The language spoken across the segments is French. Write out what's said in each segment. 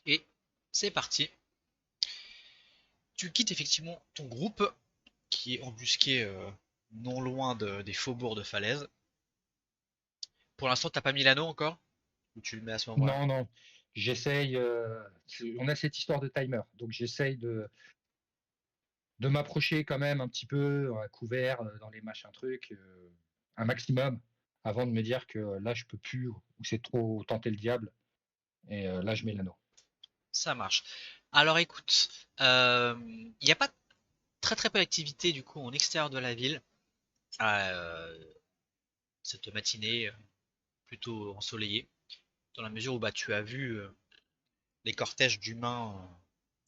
Et c'est parti. Tu quittes effectivement ton groupe qui est embusqué non loin des faubourgs de Falaise. Pour l'instant, t'as pas mis l'anneau encore? Ou tu le mets à ce moment-là? Non, non, j'essaye. On a cette histoire de timer, donc j'essaye de m'approcher quand même un petit peu à couvert dans les machins trucs, un maximum, avant de me dire que là je peux plus ou c'est trop tenter le diable. Et là je mets l'anneau. Ça marche. Alors écoute, il n'y a pas très peu d'activité du coup en extérieur de la ville. Euh, cette matinée plutôt ensoleillée, dans la mesure où bah, tu as vu les cortèges d'humains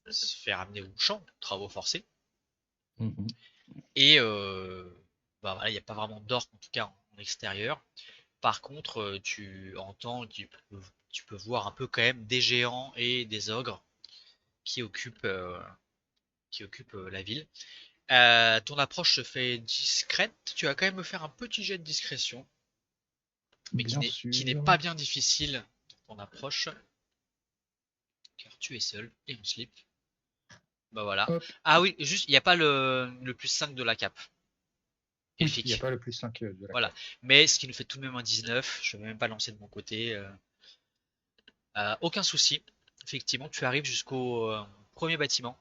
se faire amener au champ, travaux forcés. Mhm. Et bah, voilà, il n'y a pas vraiment d'orques en tout cas en extérieur. Par contre, tu entends, tu peux voir un peu quand même des géants et des ogres qui occupent, euh, qui occupent la ville. Ton approche se fait discrète. Tu vas quand même me faire un petit jet de discrétion, mais Bien qui n'est sûr. pas bien difficile. Ton approche, car tu es seul et en slip. Bah voilà. Hop. Ah oui, juste, il n'y a pas le plus 5 de la cape. Oui, il n'y a Effectivement. pas le plus 5 de la Voilà. cape. Mais ce qui nous fait tout de même un 19. Je ne vais même pas lancer de mon côté. Aucun souci. Effectivement, tu arrives jusqu'au premier bâtiment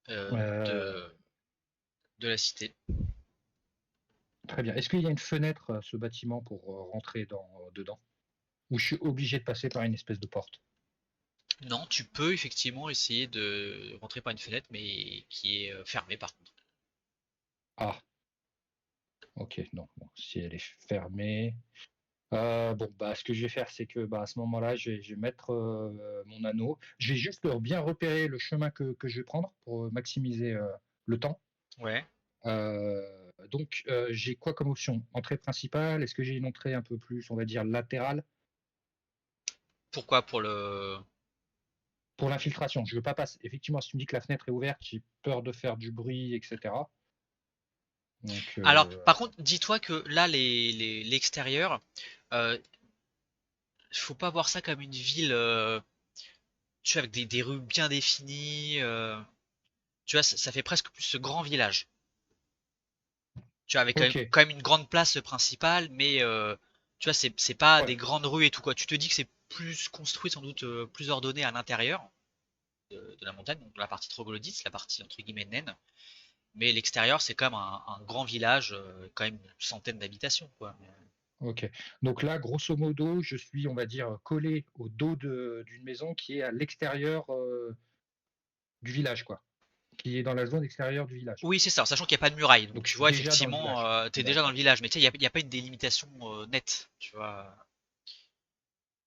euh, Euh, de, de la cité. Très bien. Est-ce qu'il y a une fenêtre à ce bâtiment pour rentrer dedans? Ou je suis obligé de passer par une espèce de porte? Non, tu peux effectivement essayer de rentrer par une fenêtre, mais qui est fermée par contre. Ah, ok, non. Bon, si elle est fermée. Bon, bah, ce que je vais faire, c'est que bah, à ce moment-là, je vais mettre mon anneau. Je vais juste bien repérer le chemin que je vais prendre pour maximiser le temps. Ouais. Donc, j'ai quoi comme option? Entrée principale? Est-ce que j'ai une entrée un peu plus, on va dire, latérale? Pourquoi pour le... Pour l'infiltration, je veux pas passer. Effectivement, si tu me dis que la fenêtre est ouverte, j'ai peur de faire du bruit, etc. Donc, Alors, par contre, dis-toi que là, l'extérieur, euh, faut pas voir ça comme une ville, tu vois, avec des rues bien définies. Tu vois, ça fait presque plus ce grand village. Tu vois, avec ok, quand même une grande place principale, mais tu vois, c'est pas ouais, des grandes rues et tout quoi. Tu te dis que c'est plus construit, sans doute plus ordonné à l'intérieur de la montagne, donc la partie troglodyte, la partie entre guillemets naine. Mais l'extérieur, c'est quand même un grand village, quand même une centaine d'habitations, quoi. ok. Donc là, grosso modo, je suis, on va dire, collé au dos d'une maison qui est à l'extérieur du village, quoi. Qui est dans la zone extérieure du village. Oui, c'est ça, sachant qu'il n'y a pas de muraille. Donc Donc je tu suis vois, déjà dans le effectivement, village. tu es déjà dans le D'accord. village, mais tu sais, il n'y a pas une délimitation nette, tu vois.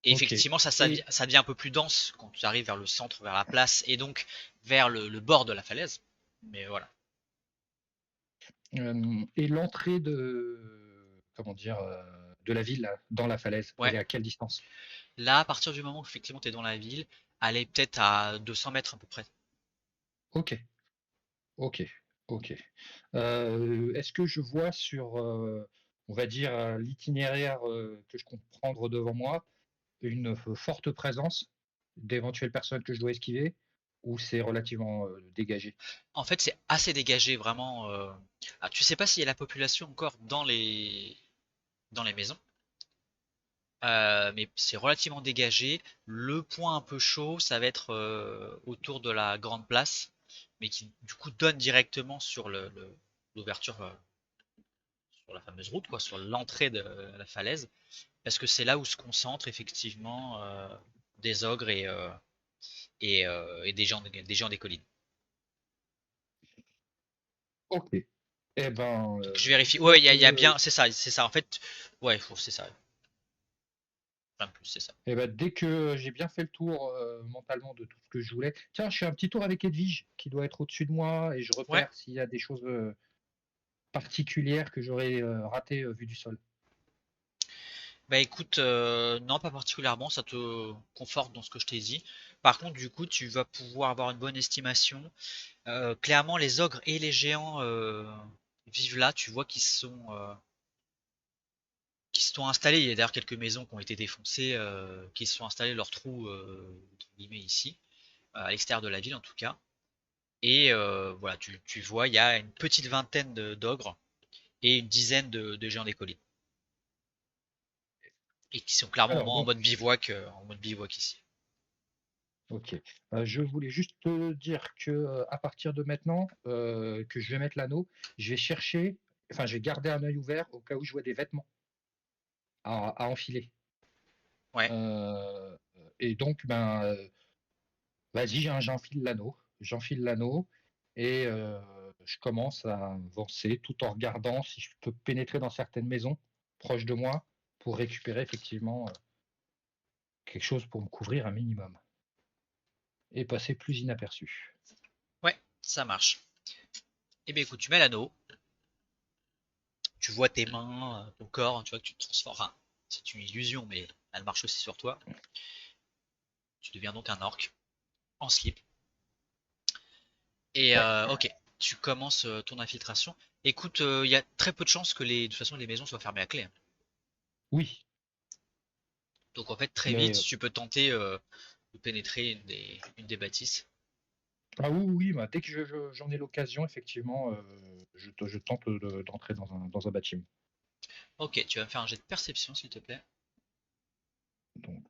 Et Ok. effectivement, Et ça devient un peu plus dense quand tu arrives vers le centre, vers la place, et donc vers le bord de la falaise. Mais voilà. et l'entrée comment dire, de la ville là, dans la falaise, elle Ouais. est à quelle distance? Là, à partir du moment où effectivement tu es dans la ville, elle est peut-être à 200 mètres à peu près. Ok, ok, ok. Est-ce que je vois sur, on va dire, l'itinéraire que je compte prendre devant moi, une forte présence d'éventuelles personnes que je dois esquiver, ou c'est relativement dégagé? En fait, c'est assez dégagé, vraiment. Ah, tu sais pas s'il y a la population encore dans les maisons. Mais c'est relativement dégagé. Le point un peu chaud, ça va être autour de la grande place, mais qui du coup donne directement sur l'ouverture, sur la fameuse route, quoi, sur l'entrée de la falaise, parce que c'est là où se concentrent effectivement des ogres et des gens des collines. Ok. Eh ben, Donc je vérifie. dès Ouais, il y a que bien, c'est ça, c'est ça. En fait, ouais, c'est ça. Rien de plus, c'est ça. dès que j'ai bien fait le tour mentalement de tout ce que je voulais, tiens, je fais un petit tour avec Edwige qui doit être au-dessus de moi et je Ouais. repère s'il y a des choses particulières que j'aurais ratées vu du sol. Bah écoute, non, pas particulièrement, ça te conforte dans ce que je t'ai dit. Par contre, du coup, tu vas pouvoir avoir une bonne estimation. Clairement, les ogres et les géants vivent là. Tu vois qui se sont installés. Il y a d'ailleurs quelques maisons qui ont été défoncées, qui se sont installées leurs trous entre guillemets ici, à l'extérieur de la ville en tout cas. Et voilà, tu vois, il y a une petite vingtaine d'ogres et une dizaine de géants des collines. Et qui sont clairement Alors, en donc, en mode bivouac ici. ok. Je voulais juste te dire que à partir de maintenant, que je vais mettre l'anneau, je vais chercher, enfin, je vais garder un œil ouvert au cas où je vois des vêtements à enfiler. Ouais, Euh, et donc, vas-y, j'enfile l'anneau. J'enfile l'anneau et je commence à avancer tout en regardant si je peux pénétrer dans certaines maisons proches de moi pour récupérer effectivement quelque chose pour me couvrir un minimum et passer plus inaperçu. ouais, ça marche. Et bien écoute, tu mets l'anneau, tu vois tes mains, ton corps, tu vois que tu te transformes. Enfin, c'est une illusion, mais elle marche aussi sur toi. Tu deviens donc un orc en slip. Et Ouais, ok, tu commences ton infiltration. Écoute, il y a très peu de chances que de toute façon les maisons soient fermées à clé, hein. oui, Donc en fait, très vite, mais tu peux tenter de pénétrer une des bâtisses. ah oui, oui, bah, dès que j'en ai l'occasion, effectivement, je tente d'entrer dans un bâtiment. Ok, tu vas me faire un jet de perception, s'il te plaît. Donc,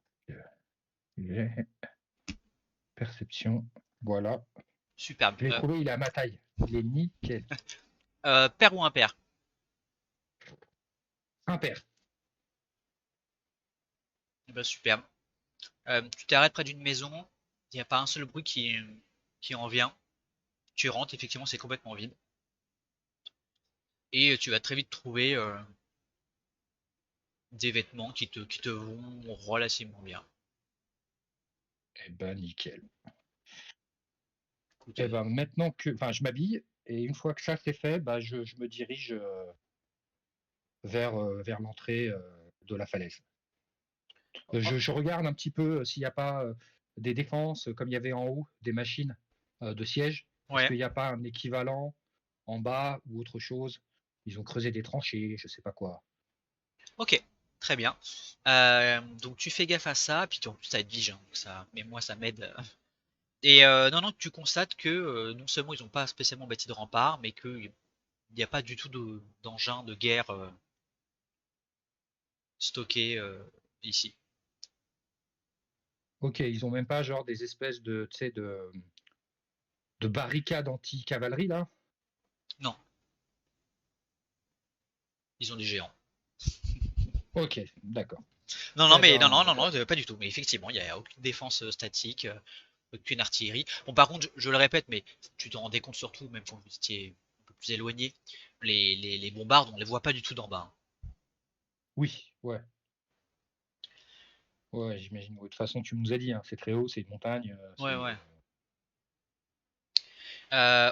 j'ai perception, voilà. Superbe. Je l'ai trouvé, il est à ma taille. Il est nickel. Pair ou impair? Impair. Eh ben, superbe. Tu t'arrêtes près d'une maison, il n'y a pas un seul bruit qui en vient. Tu rentres, effectivement, c'est complètement vide. Et tu vas très vite trouver des vêtements qui te vont relativement bien. Eh ben, nickel. Écoute, Eh ben, maintenant que, enfin, je m'habille et une fois que ça c'est fait, bah, je me dirige vers l'entrée de la falaise. oh, Je regarde un petit peu s'il n'y a pas des défenses comme il y avait en haut, des machines de siège. Est-ce ouais, qu'il n'y a pas un équivalent en bas ou autre chose? Ils ont creusé des tranchées, je sais pas quoi. ok, très bien. Donc tu fais gaffe à ça, puis en plus ça va être vigilant, donc ça, mais moi ça m'aide. Et non, non, tu constates que non seulement ils n'ont pas spécialement bâti de rempart, mais qu'il n'y a pas du tout d'engin de guerre stocké ici. Ok, ils ont même pas genre des espèces de, tu sais, de barricades anti-cavalerie là? Non, ils ont des géants. Ok, d'accord. Non, non, Eh mais non, non, ben, non, non, pas du tout. Mais effectivement, il n'y a aucune défense statique, aucune artillerie. Bon, par contre, je le répète, mais tu t'en rendais compte surtout, même quand vous étiez un peu plus éloigné, les bombardes, on les voit pas du tout d'en bas, oui, ouais. Ouais, j'imagine. De toute façon, tu nous as dit, hein, c'est très haut, c'est une montagne. hein. Ouais, ouais.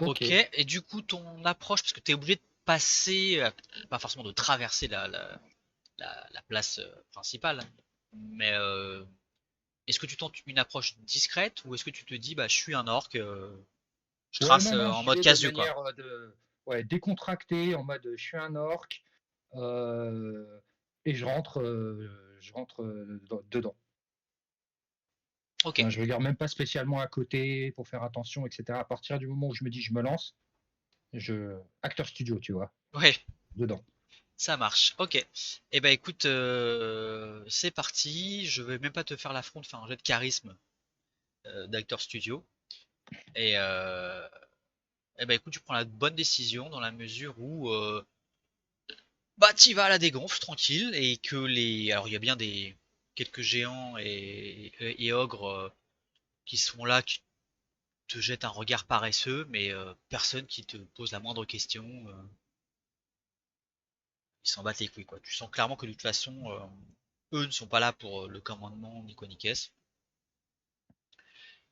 Ok. Ok, et du coup, ton approche, parce que tu es obligé de passer, pas forcément de traverser la place principale, mais est-ce que tu tentes une approche discrète ou est-ce que tu te dis, bah, je suis un orc, je Ouais, trace non, non, en j'y mode vais de casu, quoi. manière ouais, décontractée, en mode je suis un orc, et je rentre dedans. Ok, Hein, je regarde même pas spécialement à côté pour faire attention, etc. À partir du moment où je me dis je me lance, acteur studio, tu vois, ouais, dedans. ça marche. Ok. Et ben écoute, c'est parti. Je vais même pas te faire l'affront de faire un jet de charisme d'acteur studio. Et ben écoute, tu prends la bonne décision dans la mesure où bah t'y vas à la dégonfle tranquille et que alors il y a bien des quelques géants et ogres qui sont là, qui te jettent un regard paresseux, mais personne qui te pose la moindre question. Ils s'en battent les couilles, quoi. Tu sens clairement que de toute façon, eux ne sont pas là pour le commandement ni quoi ni qu'est-ce.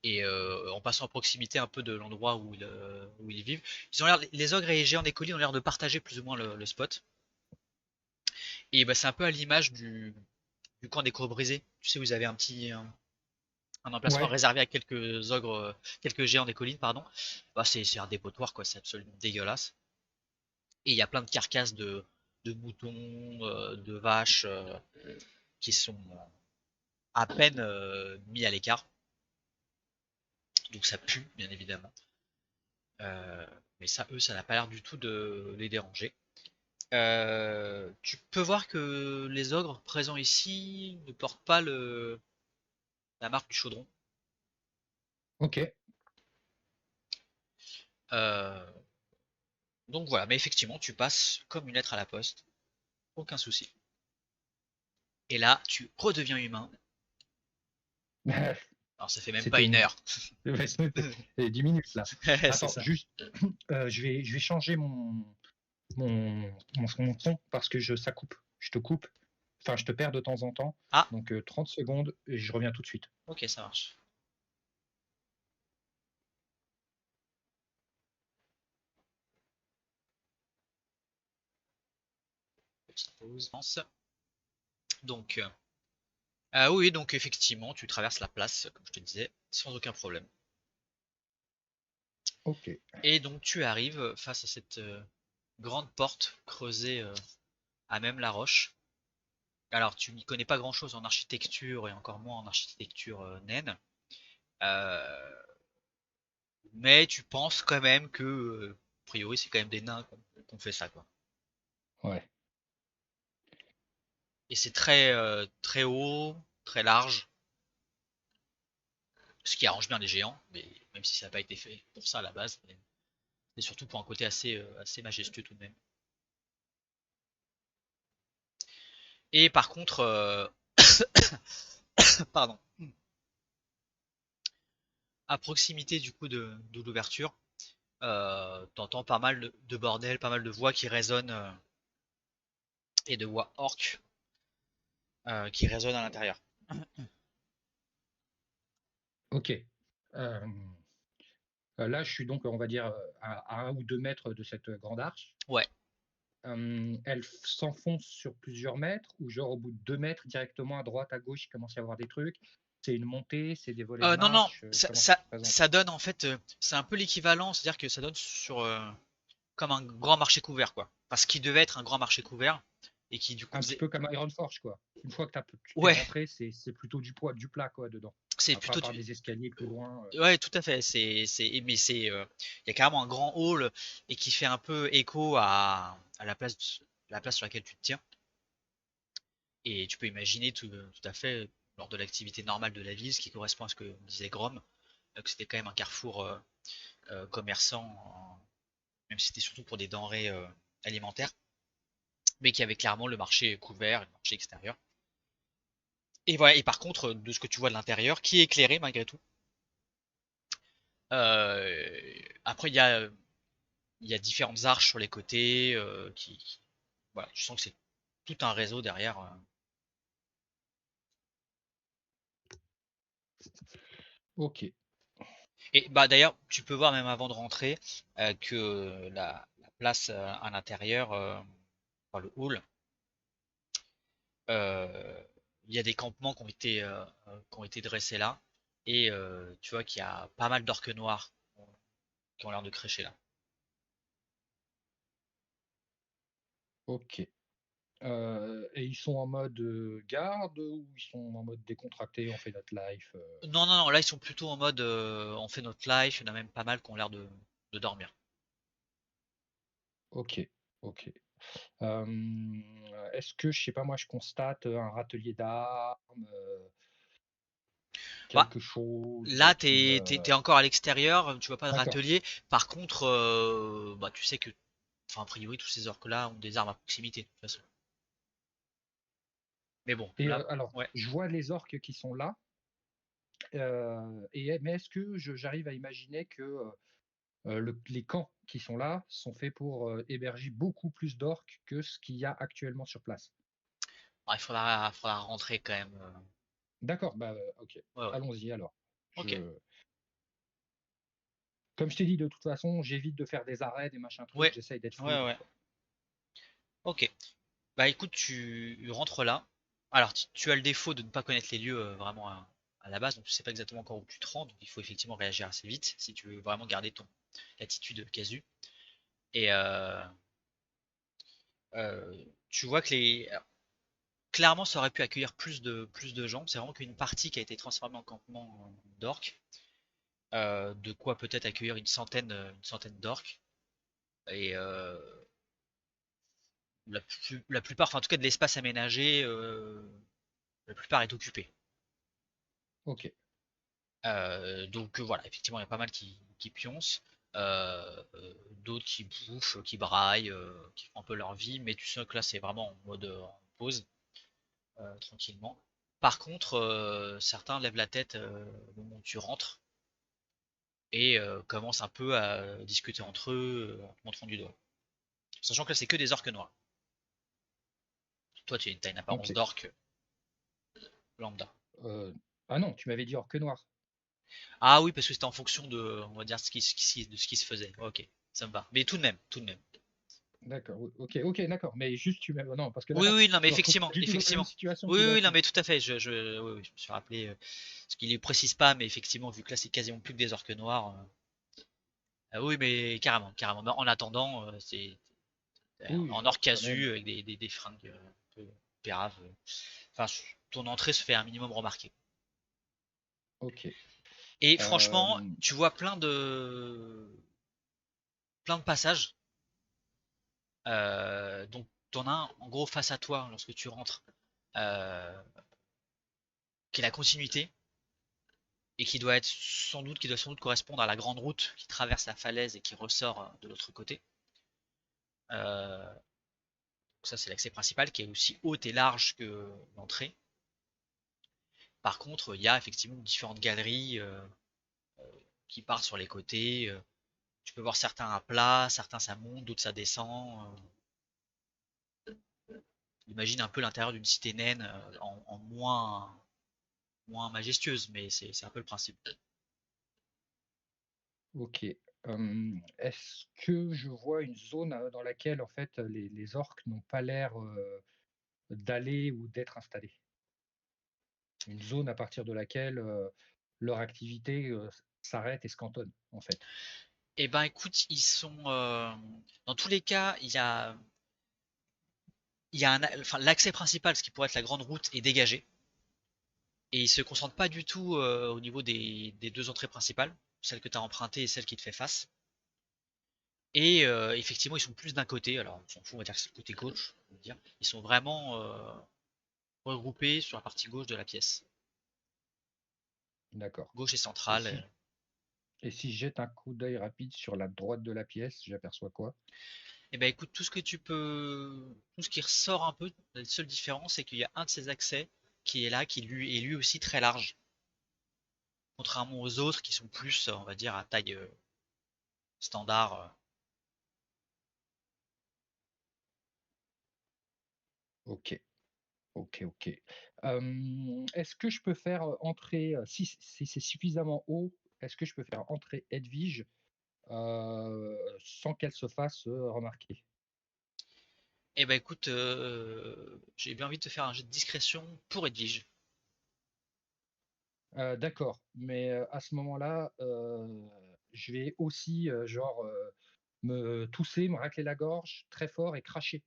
Et en passant à proximité un peu de l'endroit où ils vivent, les ogres et les géants des collines ont l'air de partager plus ou moins le spot. Et bah, c'est un peu à l'image du camp des crocs brisés. Tu sais, vous avez un emplacement Ouais. réservé à quelques ogres, quelques géants des collines, pardon. Bah, c'est un dépotoir, quoi. C'est absolument dégueulasse. Et il y a plein de carcasses de moutons, de vaches qui sont à peine mis à l'écart. Donc ça pue, bien évidemment. Euh, mais ça, eux, ça n'a pas l'air du tout de les déranger. Tu peux voir que les ogres présents ici ne portent pas la marque du chaudron. Ok. Euh, donc voilà, mais effectivement, tu passes comme une lettre à la poste, aucun souci. Et là, tu redeviens humain. Alors ça fait même pas C'était une une. heure. C'était 10 minutes là. C'est Attends, ça. juste, je vais changer mon son parce que ça coupe. Je te coupe. Enfin, je te perds de temps en temps. Ah, Donc 30 secondes et je reviens tout de suite. ok, ça marche. Petite pause. Donc, oui, donc effectivement, tu traverses la place, comme je te disais, sans aucun problème. Ok. Et donc tu arrives face à cette grande porte creusée à même la roche. Alors, tu n'y connais pas grand-chose en architecture et encore moins en architecture naine. Euh, mais tu penses quand même que, a priori, c'est quand même des nains qu'on fait ça, quoi. Ouais. Et c'est très, très haut, très large, ce qui arrange bien les géants, mais même si ça n'a pas été fait pour ça à la base, mais c'est surtout pour un côté assez, assez majestueux tout de même. Et par contre, pardon, à proximité du coup de l'ouverture, t'entends pas mal de bordel, pas mal de voix qui résonnent et de voix orques qui résonnent à l'intérieur. Ok. Euh, Là, je suis donc, on va dire, à 1 ou 2 mètres de cette grande arche. Ouais. Elle s'enfonce sur plusieurs mètres ou genre au bout de 2 mètres, directement à droite, à gauche, il commence à y avoir des trucs. C'est une montée, c'est des volets de Non, non, marche. Comment ça se présente? ça donne en fait, c'est un peu l'équivalent, c'est-à-dire que ça donne sur comme un grand marché couvert, quoi. Parce qu'il devait être un grand marché couvert et qui du coup Un petit faisait. peu comme Ironforge, quoi. Une fois que tu t'es Ouais, rentré, c'est plutôt du poids, du plat, quoi, dedans. c'est Après, à plutôt part du. des escaliers plus loin. Ouais, tout à fait. Mais il y a carrément un grand hall et qui fait un peu écho à la place sur laquelle tu te tiens. Et tu peux imaginer tout à fait, lors de l'activité normale de la ville, ce qui correspond à ce que disait Grom, que c'était quand même un carrefour commerçant, même si c'était surtout pour des denrées alimentaires, mais qui avait clairement le marché couvert, le marché extérieur. Et voilà, et par contre, de ce que tu vois de l'intérieur, qui est éclairé malgré tout. Après, il y a différentes arches sur les côtés, voilà, tu sens que c'est tout un réseau derrière. Ok, Et bah d'ailleurs, tu peux voir même avant de rentrer que la place à l'intérieur, enfin, le hall, euh, il y a des campements qui ont été dressés là, et tu vois qu'il y a pas mal d'orques noirs qui ont l'air de crécher là. ok. Et ils sont en mode garde ou ils sont en mode décontracté, on fait notre life Non, non, non, là ils sont plutôt en mode on fait notre life, il y en a même pas mal qui ont l'air de dormir. Ok, ok. Est-ce que, je sais pas, moi, je constate un râtelier d'armes, Bah, quelque chose là qui me. t'es encore à l'extérieur, tu vois pas de D'accord. râtelier. Par contre, bah tu sais que, enfin a priori tous ces orques là ont des armes à proximité de toute façon. Mais bon, Et là, alors, ouais. je vois les orques qui sont là, mais est-ce que j'arrive à imaginer que les camps qui sont là sont faits pour héberger beaucoup plus d'orques que ce qu'il y a actuellement sur place? Ah, faudra rentrer quand même. D'accord, bah ok. Ouais, ouais. Allons-y alors. Ok. Comme je t'ai dit, de toute façon, j'évite de faire des arrêts, des machins trucs, Ouais. j'essaye d'être Ouais, fluide, ouais. quoi. Ok. Bah écoute, tu rentres là. Alors, tu as le défaut de ne pas connaître les lieux vraiment à la base, donc tu sais pas exactement encore où tu te rends, donc il faut effectivement réagir assez vite si tu veux vraiment garder ton attitude casu. Et Tu vois que clairement, ça aurait pu accueillir plus de gens. C'est vraiment qu'une partie qui a été transformée en campement d'orques. De quoi peut-être accueillir une centaine d'orques. Et la plupart, enfin en tout cas de l'espace aménagé, la plupart est occupé. Ok. Donc voilà, effectivement, il y a pas mal qui pioncent, d'autres qui bouffent, qui braillent, qui font un peu leur vie, mais tu sens que là c'est vraiment en mode en pause, tranquillement. Par contre, certains lèvent la tête au moment où tu rentres et commencent un peu à discuter entre eux, en te montrant du doigt. Sachant que là c'est que des orques noirs. Toi tu as une apparence Ok. d'orque lambda. Euh, Ah non, tu m'avais dit orque noir. Ah oui, parce que c'était en fonction de, on va dire, de ce qui se faisait. Ok, ça me va. Mais tout de même, tout de même. D'accord. Ok, ok, d'accord. Mais juste tu m'avais. Non, parce que là, Oui, oui, non, mais je me retrouve pas effectivement, du tout dans la même effectivement. situation Oui, tout oui, d'un oui, non, coup. mais tout à fait. Oui, oui, je me suis rappelé, parce qu'il ne précise pas, mais effectivement, vu que là, c'est quasiment plus que des orques noirs. Oui, mais carrément, carrément. Mais en attendant, c'est Oui, en je or reste quand casu, même. avec des fringues un peu péraves. Enfin, ton entrée se fait un minimum remarquer. Ok. Et franchement, Euh, tu vois plein de passages. Donc, t'en as un, en gros, face à toi, lorsque tu rentres, euh, qui est la continuité. Et qui doit sans doute correspondre à la grande route qui traverse la falaise et qui ressort de l'autre côté. Euh, Ça, c'est l'accès principal qui est aussi haute et large que l'entrée. Par contre, il y a effectivement différentes galeries qui partent sur les côtés. Tu peux voir certains à plat, certains ça monte, d'autres ça descend. Imagine un peu l'intérieur d'une cité naine en moins majestueuse, mais c'est un peu le principe. ok. Est-ce que je vois une zone dans laquelle en fait les orques n'ont pas l'air d'aller ou d'être installés? Une zone à partir de laquelle leur activité s'arrête et se cantonne, en fait. Eh ben écoute, ils sont dans tous les cas, enfin l'accès principal, ce qui pourrait être la grande route, est dégagé et ils se concentrent pas du tout au niveau des deux entrées principales, celle que tu as empruntée et celle qui te fait face. Et effectivement, ils sont plus d'un côté, alors on s'en fout, on va dire que c'est le côté gauche, on va dire. Ils sont vraiment regroupés sur la partie gauche de la pièce, D'accord. gauche et Et centrale. si, et si je jette un coup d'œil rapide sur la droite de la pièce, j'aperçois quoi? Et ben écoute, tout ce qui ressort un peu, la seule différence, c'est qu'il y a un de ces accès qui est là, qui lui est lui aussi très large, contrairement aux autres qui sont plus, on va dire, à taille standard. Ok, ok, ok. Est-ce que je peux faire entrer, si c'est suffisamment haut, est-ce que je peux faire entrer Edwige sans qu'elle se fasse remarquer? Eh ben écoute, j'ai bien envie de te faire un jet de discrétion pour Edwige. D'accord, mais à ce moment-là, je vais aussi, genre, me tousser, me racler la gorge très fort et cracher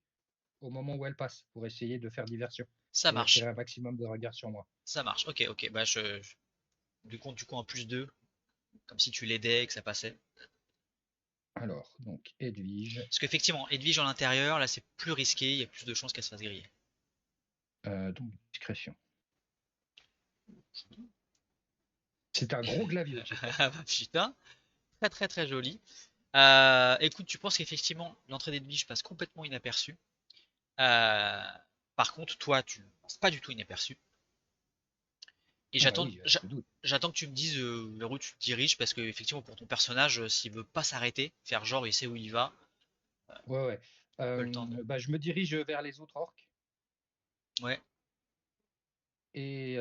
au moment où elle passe pour essayer de faire diversion Ça et attirer marche, un maximum de regards sur moi. ça marche. Ok, ok. Bah du coup en plus 2, comme si tu l'aidais et que ça passait. Alors, donc, Edwige, Parce qu'effectivement, Edwige en l'intérieur, là c'est plus risqué, il y a plus de chances qu'elle se fasse griller. donc discrétion. C'est un gros glavion, j'espère. Ah bah putain, très très très joli. Écoute, tu penses qu'effectivement l'entrée d'Edwige passe complètement inaperçue. Euh, Par contre, toi, tu ne passes pas du tout inaperçu. Et Ah bah oui, je me doute. j'attends que tu me dises vers où tu te diriges, parce que effectivement pour ton personnage, s'il veut pas s'arrêter, faire genre il sait où il va, Ouais, ouais. un peu le temps de. Bah, je me dirige vers les autres orques Ouais, et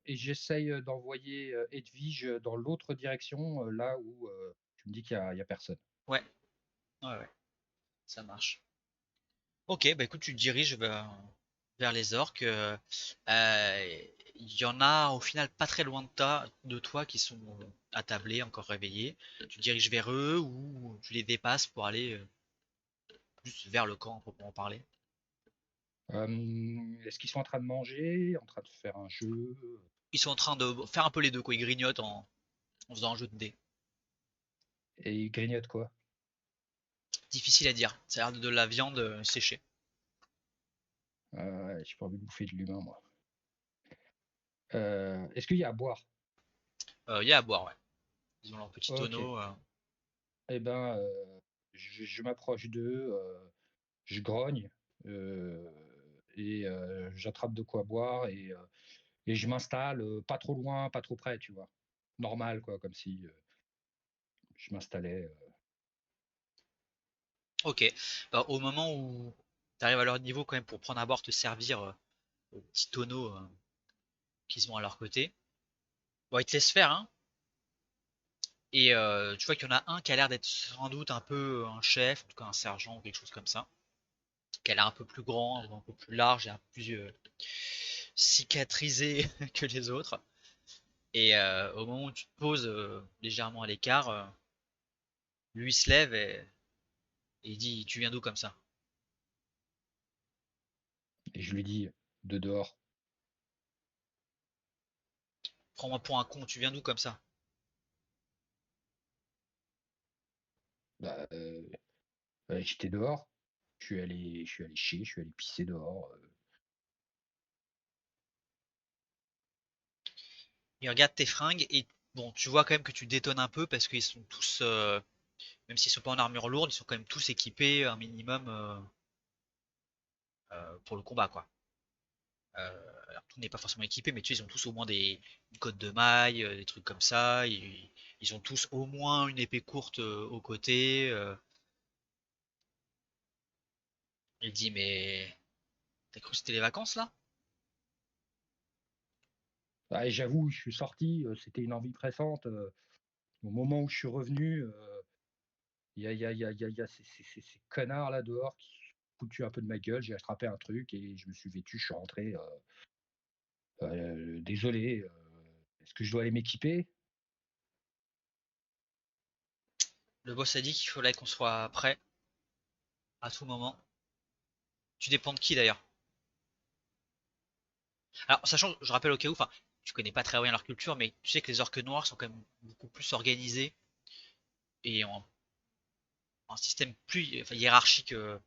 j'essaye d'envoyer Edwige dans l'autre direction, là où tu me dis qu'il y a personne. ouais, ouais, ouais, ça marche. Ok, bah écoute, tu te diriges vers les orques. Euh, Il y en a au final pas très loin de toi qui sont attablés, encore réveillés. Tu te diriges vers eux ou tu les dépasses pour aller plus vers le camp, proprement parler. Est-ce qu'ils sont en train de manger, en train de faire un jeu? Ils sont en train de faire un peu les deux, quoi. Ils grignotent en faisant un jeu de dés. Et ils grignotent quoi? Difficile à dire. Ça a l'air de la viande séchée. Ouais, j'ai pas envie de bouffer de l'humain, moi. Est-ce qu'il y a à boire? Il y a à boire, ouais. Ils ont leur petit OK. tonneau. Eh ben, je m'approche d'eux, je grogne, heu et j'attrape de quoi boire et je m'installe, pas trop loin, pas trop près, tu vois? Normal quoi, comme si, je m'installais, Ok. Bah, au moment où tu arrives à leur niveau, quand même, pour prendre à boire, te servir au petit tonneau qu'ils ont à leur côté, bon, ils te laissent faire, hein. Et tu vois qu'il y en a un qui a l'air d'être sans doute un peu un chef, en tout cas un sergent ou quelque chose comme ça, qui a l'air un peu plus grand, un peu plus large et un peu plus cicatrisé que les autres. Et au moment où tu te poses légèrement à l'écart, lui se lève et il dit: Tu viens d'où comme ça? et je lui dis: «De dehors». Prends-moi pour un con, tu viens d'où comme ça? Bah, j'étais dehors, je suis allé chier, je suis allé pisser dehors, Il regarde tes fringues et bon, tu vois quand même que tu détonnes un peu parce qu'ils sont tous, même s'ils sont pas en armure lourde, ils sont quand même tous équipés un minimum pour le combat, quoi. Alors, tout n'est pas forcément équipé, mais tu sais, ils ont tous au moins une cotte de maille, des trucs comme ça. Ils ont tous au moins une épée courte au côté. Il dit, mais t'as cru que c'était les vacances là? ah et j'avoue, je suis sorti, c'était une envie pressante, au moment où je suis revenu, il y a ces connards là dehors qui se foutu un peu de ma gueule, j'ai attrapé un truc et je me suis vêtu, je suis rentré, désolé, est-ce que je dois aller m'équiper? Le boss a dit qu'il fallait qu'on soit prêt à tout moment. Tu dépends de qui d'ailleurs? Alors, sachant, je rappelle au cas où, enfin, tu connais pas très bien leur culture, mais tu sais que les orques noirs sont quand même beaucoup plus organisés et ont un système plus enfin, hiérarchique euh,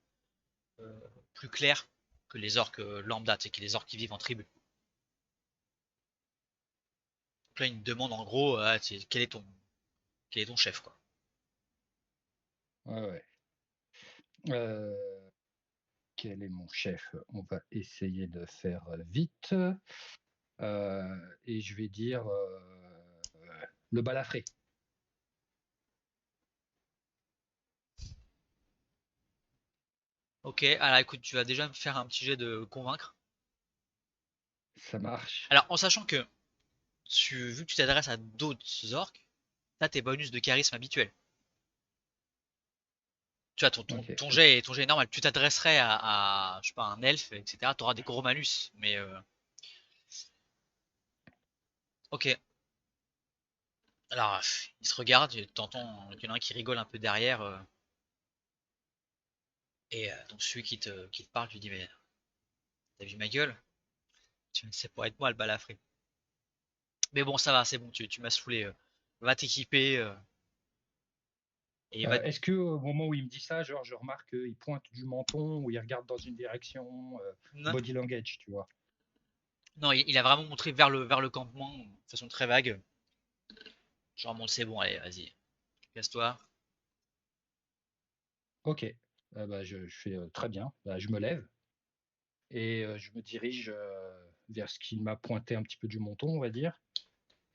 plus clair que les orques lambda, tu sais, que les orques qui vivent en tribu. Donc là, il me demande en gros, quel est ton chef, quoi. Ouais, ouais. Heu, quel est mon chef? On va essayer de faire, vite, et je vais dire, le balafré. Ok, alors écoute, tu vas déjà me faire un petit jet de convaincre. Ça marche. Alors, en sachant que, vu que tu t'adresses à d'autres orques, t'as tes bonus de charisme habituels. Tu vois, OK. ton jet est normal. Tu t'adresserais je sais pas, un elfe, etc. Tu auras des gros malus. Mais, ok. Alors, il se regarde, t'entends qu'il y en a un qui rigole un peu derrière. Et donc, celui qui te parle, tu dis, mais t'as vu ma gueule? C'est pour être moi le balafré. Mais bon, ça va, c'est bon, tu m'as saoulé. Va t'équiper et va. Est-ce qu'au moment où il me dit ça, genre, je remarque qu'il pointe du menton ou il regarde dans une direction, Non, body language, tu vois? non, il a vraiment montré vers le campement de façon très vague. Genre, bon, c'est bon, allez, vas-y, casse-toi. OK. Bah, je fais, très bien. Bah, je me lève et je me dirige, vers ce qui m'a pointé un petit peu du menton, on va dire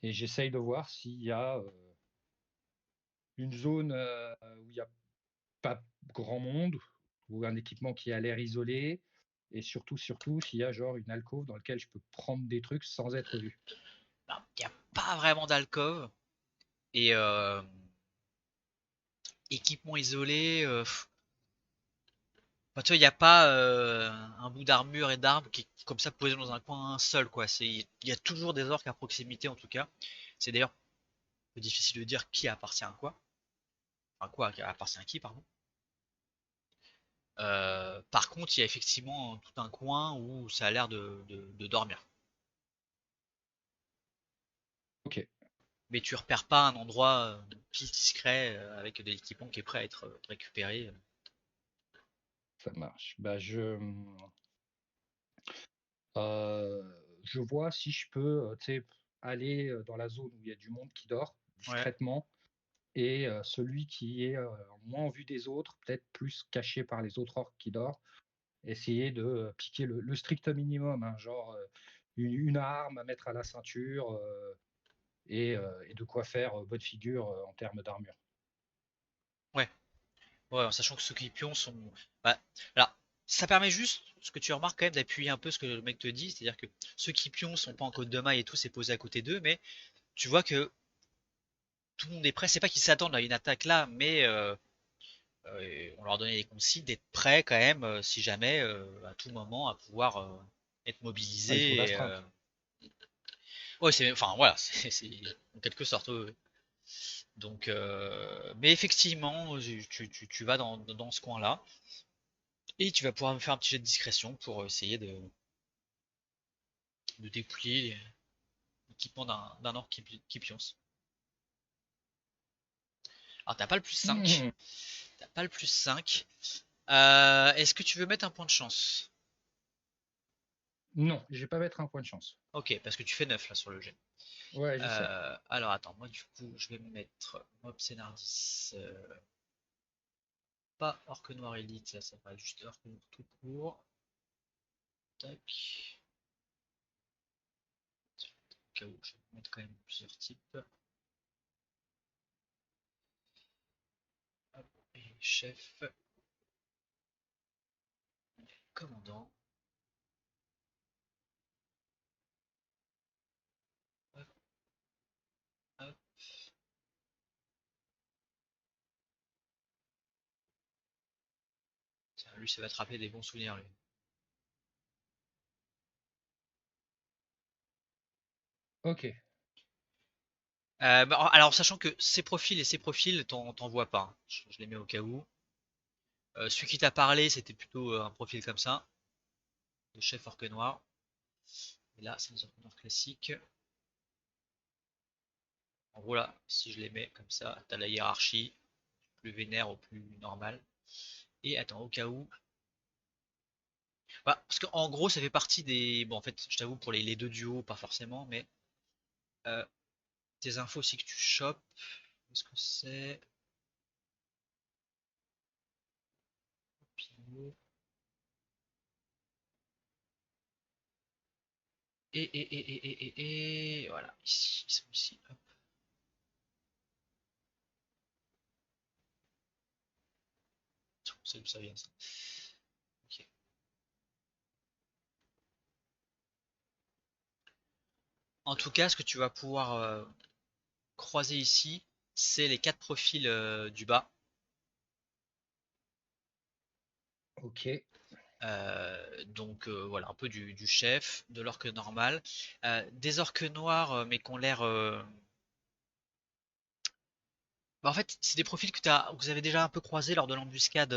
et j'essaye de voir s'il y a, une zone, où il y a pas grand monde ou un équipement qui a l'air isolé et surtout s'il y a genre une alcôve dans lequel je peux prendre des trucs sans être vu. Il n'y a pas vraiment d'alcôve. Et équipement isolé, enfin, tu vois, il n'y a pas un bout d'armure et d'armes qui est comme ça posé dans un coin seul, quoi. Il y a toujours des orques à proximité, en tout cas. C'est d'ailleurs un peu difficile de dire qui appartient à quoi. Enfin, quoi appartient à qui, pardon. Par contre, il y a effectivement tout un coin où ça a l'air de dormir. Ok, Mais tu repères pas un endroit piste discret avec de l'équipement qui est prêt à être récupéré. ça marche. Bah, euh, je vois si je peux, tu sais, aller dans la zone où il y a du monde qui dort Ouais, discrètement et celui qui est moins en vue des autres, peut-être plus caché par les autres orques qui dorment, essayer de piquer le strict minimum, hein, genre une arme à mettre à la ceinture et de quoi faire bonne figure en termes d'armure. ouais, ouais, en sachant que ceux qui pions sont. Bah, alors, ça permet juste, ce que tu remarques quand même, d'appuyer un peu ce que le mec te dit, c'est-à-dire que ceux qui pions sont pas en côte de maille et tout, c'est posé à côté d'eux, mais tu vois que tout le monde est prêt. C'est pas qu'ils s'attendent à une attaque là, mais on leur donnait des consignes d'être prêts quand même, si jamais, à tout moment, à pouvoir être Ah, ils sont mobilisés. d'astreinte. Ouais, c'est, enfin voilà, en quelque sorte. Ouais, ouais. Donc, mais effectivement, tu vas dans ce coin-là et tu vas pouvoir me faire un petit jet de discrétion pour essayer de dépouiller l'équipement d'un orc qui pionce. Alors, t'as pas le plus 5. Mhm. T'as pas le plus 5. Est-ce que tu veux mettre un point de chance? Non, je vais pas mettre un point de chance. Ok, parce que tu fais 9 là sur le jet. Ouais, je sais. Alors attends, moi du coup, je vais me mettre Mob Scénardis. Pas Orc Noir Elite, ça va juste Orc Noir tout court. Tac. Au cas où, je vais mettre quand même plusieurs types. Hop, et chef, commandant. Hop, hop. Tiens, lui, ça va te rappeler des bons souvenirs, lui. Ok, Bah, alors, sachant que ces profils et ces profils, t'en vois pas, hein. Je les mets au cas où. Celui qui t'a parlé, c'était plutôt un profil comme ça, de chef orque noir. Et là, c'est des orques noirs classiques. En gros, là, si je les mets comme ça, t'as la hiérarchie, plus vénère au plus normal. Et attends, au cas où. Bah, parce qu'en gros, ça fait partie des. Bon, en fait, je t'avoue, pour les deux duos, pas forcément, mais euh, tes infos aussi que tu chopes. Qu'est-ce que c'est? Et voilà, ici, ils sont ici. Hop. C'est d'où ça vient ça. Ok. En tout cas, ce que tu vas pouvoir croiser ici, c'est les quatre profils du bas. ok. Donc voilà, un peu du chef, de l'orque normal, des orques noirs, mais qui ont l'air. Bah, en fait, c'est des profils que vous avez déjà un peu croisés lors de l'embuscade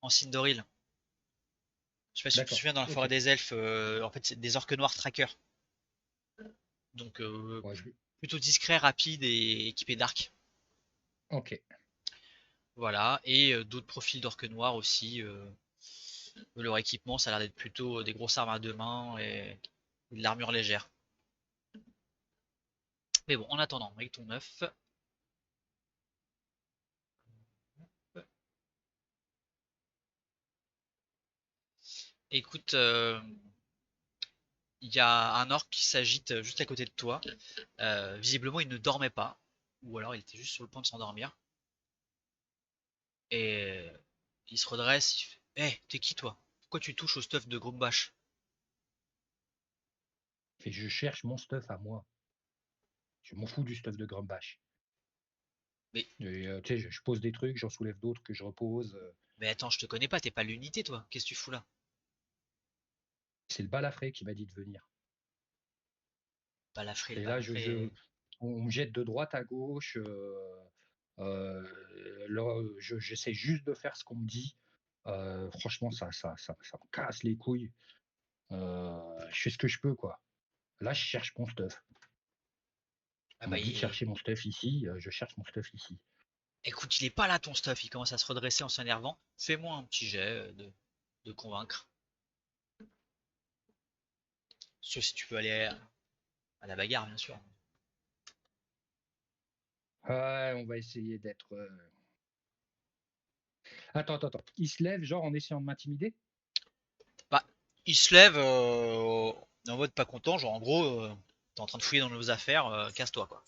en Sindoril. Je sais pas si tu te D'accord. souviens dans la forêt Ok. des elfes, en fait, c'est des orques noirs trackers. Donc Ouais, plutôt discret, rapide et équipé d'arcs. ok. Voilà, et d'autres profils d'orques noirs aussi. Leur équipement, ça a l'air d'être plutôt des grosses armes à deux mains et de l'armure légère. Mais bon, en attendant, avec ton œuf, écoute, il y a un orc qui s'agite juste à côté de toi. Visiblement, il ne dormait pas, ou alors il était juste sur le point de s'endormir. Et il se redresse, il fait: Hé, t'es qui toi? Pourquoi tu touches au stuff de Grumbash? Et je cherche mon stuff à moi. Je m'en fous du stuff de Grumbash. Mais, Tu sais, je pose des trucs, j'en soulève d'autres que je repose. mais attends, je te connais pas, t'es pas l'unité toi. Qu'est-ce que tu fous là? C'est le balafré qui m'a dit de venir. Balafré, le Et là, balafré. on me jette de droite à gauche. Là, j'essaie juste de faire ce qu'on me dit. Franchement, ça me casse les couilles. Je fais ce que je peux, quoi. Là, je cherche mon stuff. Ah On bah, m'a dit de chercher mon stuff ici, je cherche mon stuff ici. écoute, il est pas là ton stuff, il commence à se redresser en s'énervant. Fais-moi un petit jet de convaincre. Sauf si tu peux aller à la bagarre, bien sûr. Ouais, on va essayer d'être. Attends. Il se lève, genre en essayant de m'intimider? Bah, il se lève en mode pas content, genre en gros, t'es en train de fouiller dans nos affaires, casse-toi quoi.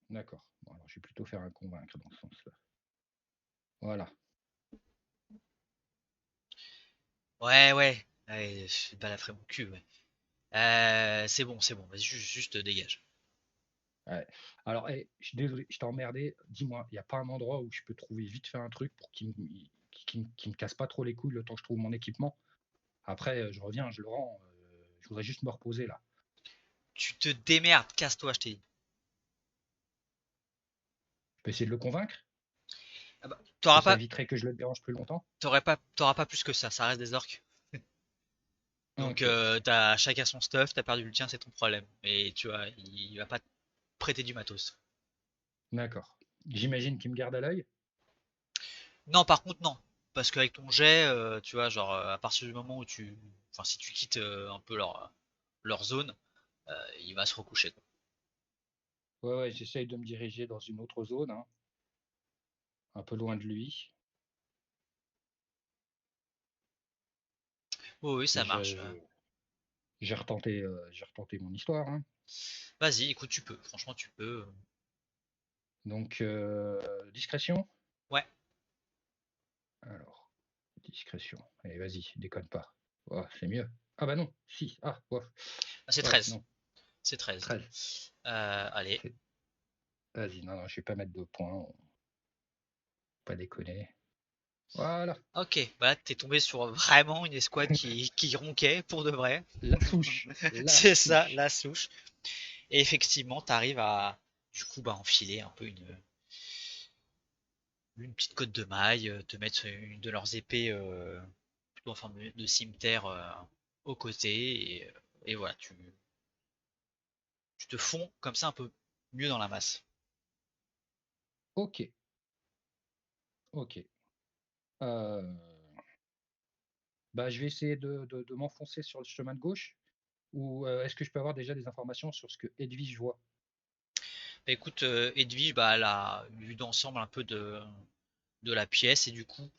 D'accord. Bon, alors je vais plutôt faire un convaincre dans ce sens-là. Voilà. Ouais, je balafrer mon cul, ouais. C'est bon, vas-y, juste dégage. Ouais. Alors, je suis désolé, je t'ai emmerdé. Dis-moi, il n'y a pas un endroit où je peux trouver vite fait un truc pour qu'il me casse pas trop les couilles le temps que je trouve mon équipement? Après, je reviens, je le rends. Je voudrais juste me reposer là. Tu te démerdes, casse-toi, je t'ai dit. Je peux essayer de le convaincre? Ah bah, Est-ce que ça éviterait que je le dérange plus longtemps? t'auras pas plus que ça reste des orques. Donc Ok, t'as chacun son stuff, t'as perdu le tien, c'est ton problème. Et tu vois, il va pas te prêter du matos. d'accord. J'imagine qu'il me garde à l'œil. Non, par contre, non. Parce qu'avec ton jet, tu vois, genre, à partir du moment où tu. Enfin, si tu quittes un peu leur zone, il va se recoucher, quoi. Ouais, j'essaye de me diriger dans une autre zone, hein, un peu loin de lui. Oui, oui, ça Et marche. j'ai retenté mon histoire, hein. Vas-y, écoute, tu peux. Franchement, tu peux. Donc, discrétion. Ouais, Alors, discrétion. Allez, vas-y, déconne pas. Oh, c'est mieux. Ah bah non, si. Ah, ouais. ah, c'est Ouais, 13. non, C'est 13. 13. Allez. C'est- Vas-y, non, je vais pas mettre de points. Pas déconner. Voilà. Ok, voilà, t'es tombé sur vraiment une escouade qui ronquait pour de vrai. La souche. La C'est ça, souche. la souche. Et effectivement, t'arrives à, du coup, bah, enfiler un peu une petite cotte de maille, te mettre une de leurs épées plutôt en forme de cimeterre au côté, et voilà, tu te fonds comme ça un peu mieux dans la masse. Ok, ok. Euh, Bah, je vais essayer de m'enfoncer sur le chemin de gauche. Ou est-ce que je peux avoir déjà des informations sur ce que Edwige voit? Bah, écoute, Edwige, bah, elle a une vue d'ensemble un peu de la pièce, et du coup,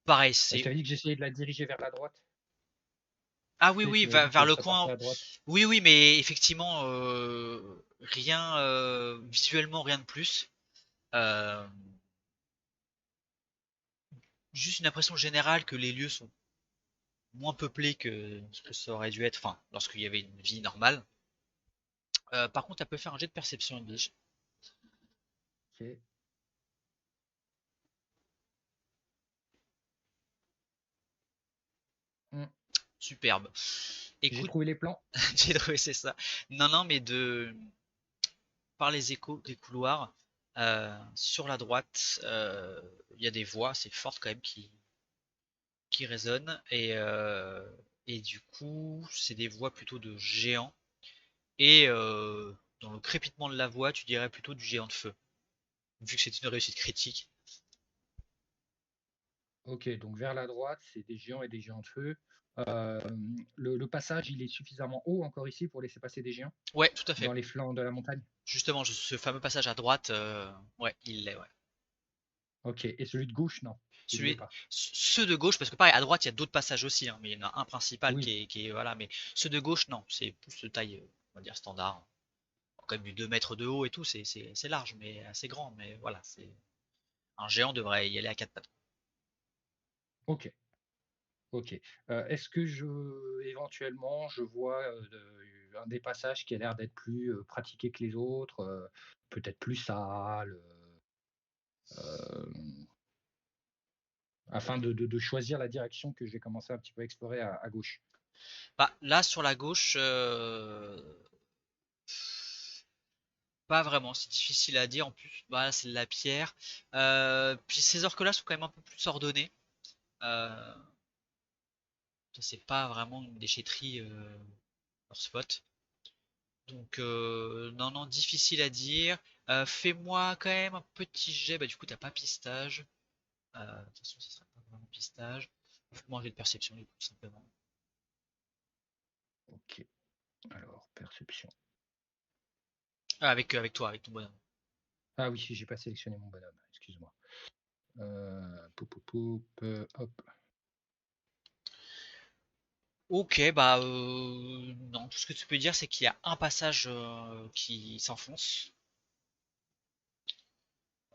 pareil, Je c'est. t'avais dit que j'essayais de la diriger vers la droite. Ah oui, Tu sais, oui, tu m'avais dit vers que le ça coin. partait à droite. Oui, oui, mais effectivement, rien, visuellement, rien de plus. Euh, Juste une impression générale que les lieux sont moins peuplés que ce que ça aurait dû être, enfin, lorsqu'il y avait une vie normale. Par contre, elle peut faire un jet de perception, Edwige. Ok. Hmm. Superbe. J'ai Écoute, trouvé les plans. j'ai trouvé c'est ça. Non, non, mais par les échos des couloirs, sur la droite, il y a des voix assez fortes quand même qui résonnent, et du coup, c'est des voix plutôt de géants. Et dans le crépitement de la voix, tu dirais plutôt du géant de feu, vu que c'est une réussite critique. Ok, donc vers la droite, c'est des géants et des géants de feu. Euh, le passage, il est suffisamment haut encore ici pour laisser passer des géants Ouais, tout à dans fait. les flancs de la montagne. Justement, ce fameux passage à droite, ouais, il l'est, ouais. Ok, et celui de gauche, non, il l'est Celui, pas. ceux de gauche, parce que pareil, à droite, il y a d'autres passages aussi, hein, mais il y en a un principal Oui, voilà, mais ceux de gauche, non, c'est plus de taille, on va dire standard. Quand même du 2 mètres de haut et tout, c'est large, mais assez grand, mais voilà, c'est un géant devrait y aller à quatre pattes. ok. Ok. Est-ce que éventuellement, je vois un des passages qui a l'air d'être plus pratiqué que les autres, peut-être plus sale, euh, afin de choisir la direction que je vais commencer un petit peu à explorer à gauche. Bah, là, sur la gauche, Pas vraiment, c'est difficile à dire. En plus, bah, c'est de la pierre. Puis ces orques-là sont quand même un peu plus ordonnés. Euh, c'est pas vraiment une déchetterie leur spot. Donc non, non, difficile à dire. Fais-moi quand même un petit jet. Bah du coup, t'as pas pistage. De toute façon, ça sera pas vraiment pistage. Fais-moi un jet de perception, du coup, tout simplement. Ok. Alors, perception. Ah, avec toi, avec ton bonhomme. Ah oui, j'ai pas sélectionné mon bonhomme, excuse-moi. Poup, poup, poup, hop. Ok, bah non, tout ce que tu peux dire, c'est qu'il y a un passage qui s'enfonce.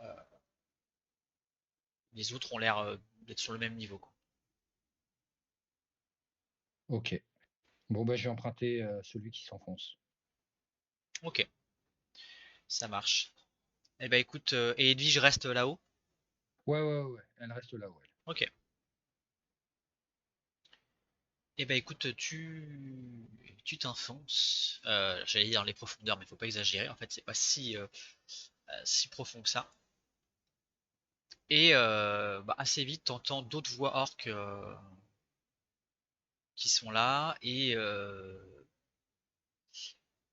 Euh, les autres ont l'air d'être sur le même niveau, quoi. Ok. Bon, bah, je vais emprunter celui qui s'enfonce. Ok, ça marche. Eh bah écoute, et Edwige reste là-haut. Ouais, ouais, ouais. Elle reste là, ouais. Ok. Eh ben écoute, tu t'enfonces, j'allais dire dans les profondeurs, mais faut pas exagérer. En fait, c'est pas si profond que ça. Et bah, assez vite, t'entends d'autres voix orques qui sont là, et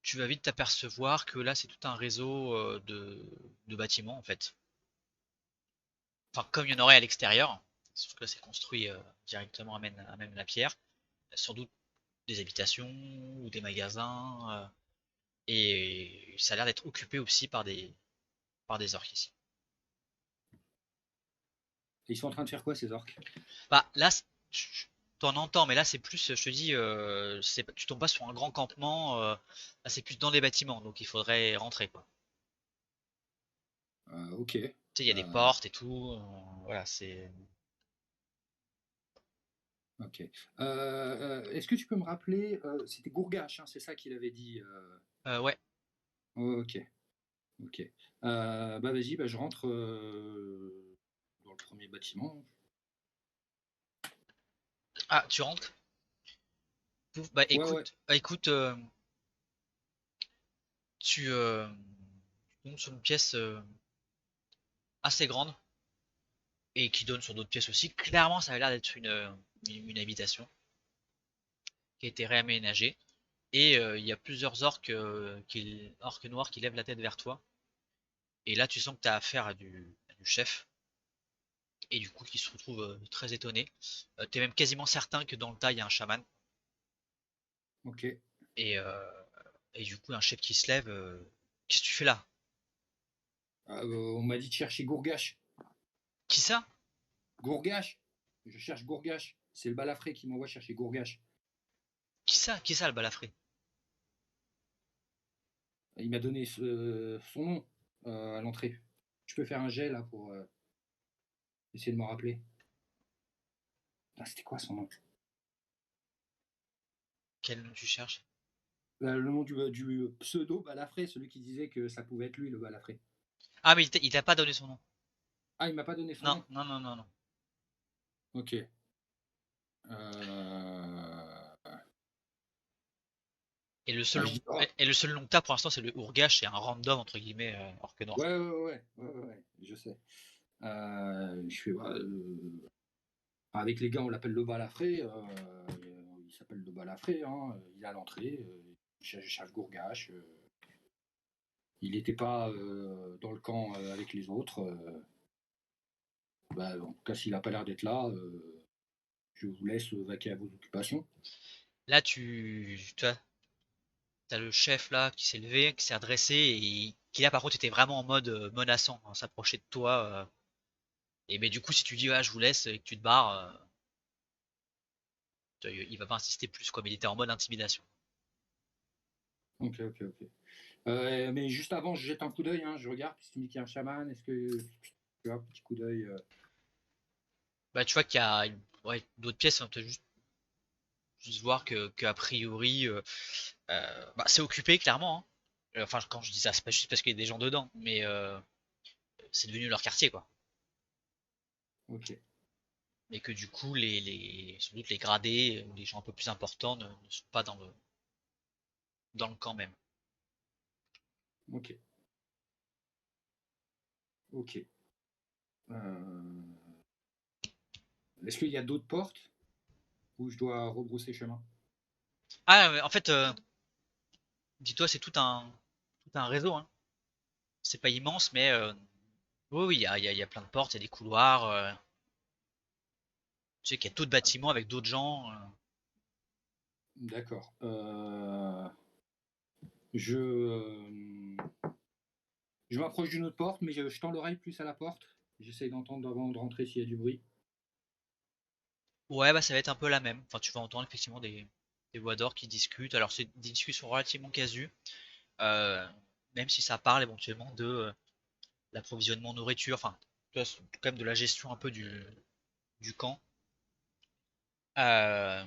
tu vas vite t'apercevoir que là, c'est tout un réseau de bâtiments en fait. Enfin, comme il y en aurait à l'extérieur, sauf que là, c'est construit directement à même la pierre. Sans doute des habitations ou des magasins. Et ça a l'air d'être occupé aussi par des orques ici. Et ils sont en train de faire quoi, ces orques? Bah là, t'en entends, mais là c'est plus, je te dis, tu tombes pas sur un grand campement, là c'est plus dans les bâtiments, donc il faudrait rentrer quoi. Ok. Tu sais, il y a des Euh, portes et tout, voilà, c'est. ok. Est-ce que tu peux me rappeler, c'était Gourgache, hein, c'est ça qu'il avait dit. Ouais. Ok. Ok. Bah vas-y, bah, je rentre dans le premier bâtiment. Ah, tu rentres? Pouf, bah Ouais, ouais. écoute, tu tombes sur une pièce assez grande et qui donne sur d'autres pièces aussi. Clairement, ça a l'air d'être une habitation qui a été réaménagée. Et il y a plusieurs orques noirs qui lèvent la tête vers toi. Et là, tu sens que tu as affaire à du chef. Et du coup, qui se retrouve très étonné. Tu es même quasiment certain que dans le tas, il y a un chaman. Ok. Et, du coup, un chef qui se lève. Qu'est-ce que tu fais là? On m'a dit de chercher Gourgache. Qui ça? Gourgache. Je cherche Gourgache. C'est le balafré qui m'envoie chercher Gourgache. Qui ça? Qui ça, le balafré? Il m'a donné son nom à l'entrée. Tu peux faire un jet là pour essayer de me rappeler. Ah, c'était quoi son nom? Quel nom tu cherches? Le nom du pseudo balafré, celui qui disait que ça pouvait être lui le balafré. Ah, mais il t'a pas donné son nom. Ah, il m'a pas donné son Non, nom. non, non, non, non. Ok. Euh... Et le seul Bah, je nom, dis, oh, et le seul nom que t'as pour l'instant, c'est le Urgash, c'est un random, entre guillemets, orque noir. ouais, je sais. Je fais, ouais, avec les gars, on l'appelle le balafré. Il s'appelle le balafré. Hein, il est à l'entrée. Je cherche Gourgache. Il n'était pas dans le camp avec les autres. Bah, en tout cas, s'il n'a pas l'air d'être là, je vous laisse vaquer à vos occupations. Là, tu vois, t'as le chef là qui s'est levé, qui s'est redressé et qui là par contre était vraiment en mode menaçant, hein, s'approcher de toi. Et mais du coup si tu dis ah, je vous laisse et que tu te barres, il va pas insister plus quoi, mais il était en mode intimidation. Ok. Mais juste avant, je jette un coup d'œil. Hein, je regarde. Si tu me dis qu'il y a un chaman, est-ce que tu as un petit coup d'œil Bah tu vois qu'il y a ouais, d'autres pièces, on peut juste voir que a priori bah, c'est occupé clairement. Hein. Enfin quand je dis ça, c'est pas juste parce qu'il y a des gens dedans, mais c'est devenu leur quartier quoi. Ok. Mais que du coup sans doute les gradés ou les gens un peu plus importants ne sont pas dans le camp même. Ok. Ok. Euh, Est-ce qu'il y a d'autres portes où je dois rebrousser chemin? Ah, en fait, dis-toi, c'est tout un réseau, hein. C'est pas immense, mais oui, oui, il y a plein de portes, il y a des couloirs. Tu sais qu'il y a d'autres bâtiments avec d'autres gens. D'accord. Je, je m'approche d'une autre porte, mais je tends l'oreille plus à la porte. J'essaye d'entendre avant de rentrer s'il y a du bruit. Ouais, bah ça va être un peu la même. Enfin, tu vas entendre effectivement des voix d'or qui discutent. Alors, c'est des discussions relativement casues, euh, même si ça parle éventuellement de l'approvisionnement en nourriture, enfin, tu vois, quand même de la gestion un peu du camp. Euh,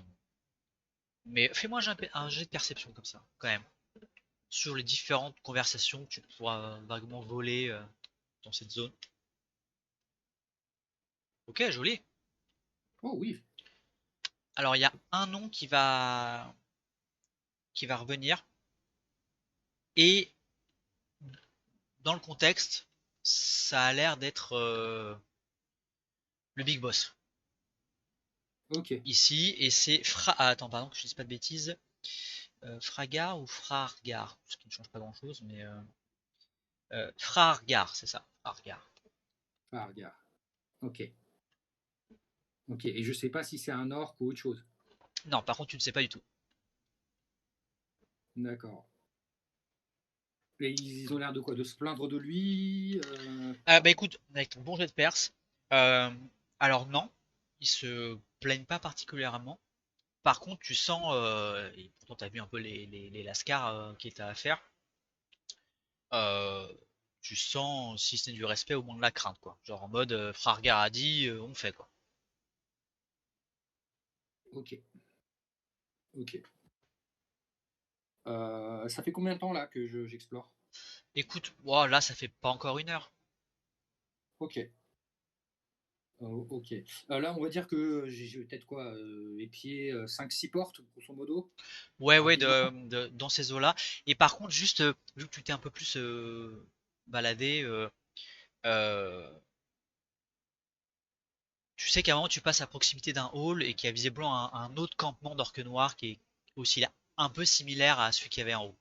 mais fais-moi un jet de perception comme ça, quand même, sur les différentes conversations que tu pourras vaguement voler dans cette zone. Ok, joli. Oh oui. Alors, il y a un nom qui va revenir, et dans le contexte, ça a l'air d'être le Big Boss Ok. ici, et c'est attends, pardon, que je dise pas de bêtises. Fragar ou Frargar, ce qui ne change pas grand-chose, mais Frargar, c'est ça, Frargar. Ah, regarde. Ok. Ok. Et je sais pas si c'est un orc ou autre chose. Non, par contre, tu ne sais pas du tout. D'accord. Et ils ont l'air de quoi? De se plaindre de lui Bah écoute, avec ton bon jet de Perse, euh, alors non, ils se plaignent pas particulièrement. Par contre, tu sens, et pourtant tu as vu un peu les lascars qui étaient à faire, euh, tu sens, si ce n'est du respect, au moins de la crainte, quoi. Genre en mode, Frargar a dit, on fait, quoi. Ok. Ok. Ça fait combien de temps là que j'explore? Écoute, wow, là, ça fait pas encore une heure. Ok. Ok. Là, on va dire que j'ai peut-être quoi, épié 5-6 portes, grosso modo, Ouais, ouais, rapidement. dans ces eaux-là. Et par contre, juste, vu que tu t'es un peu plus baladé, euh, tu sais qu'à un moment, tu passes à proximité d'un hall et qu'il y a visiblement un autre campement d'orques noirs qui est aussi là, un peu similaire à celui qu'il y avait en haut.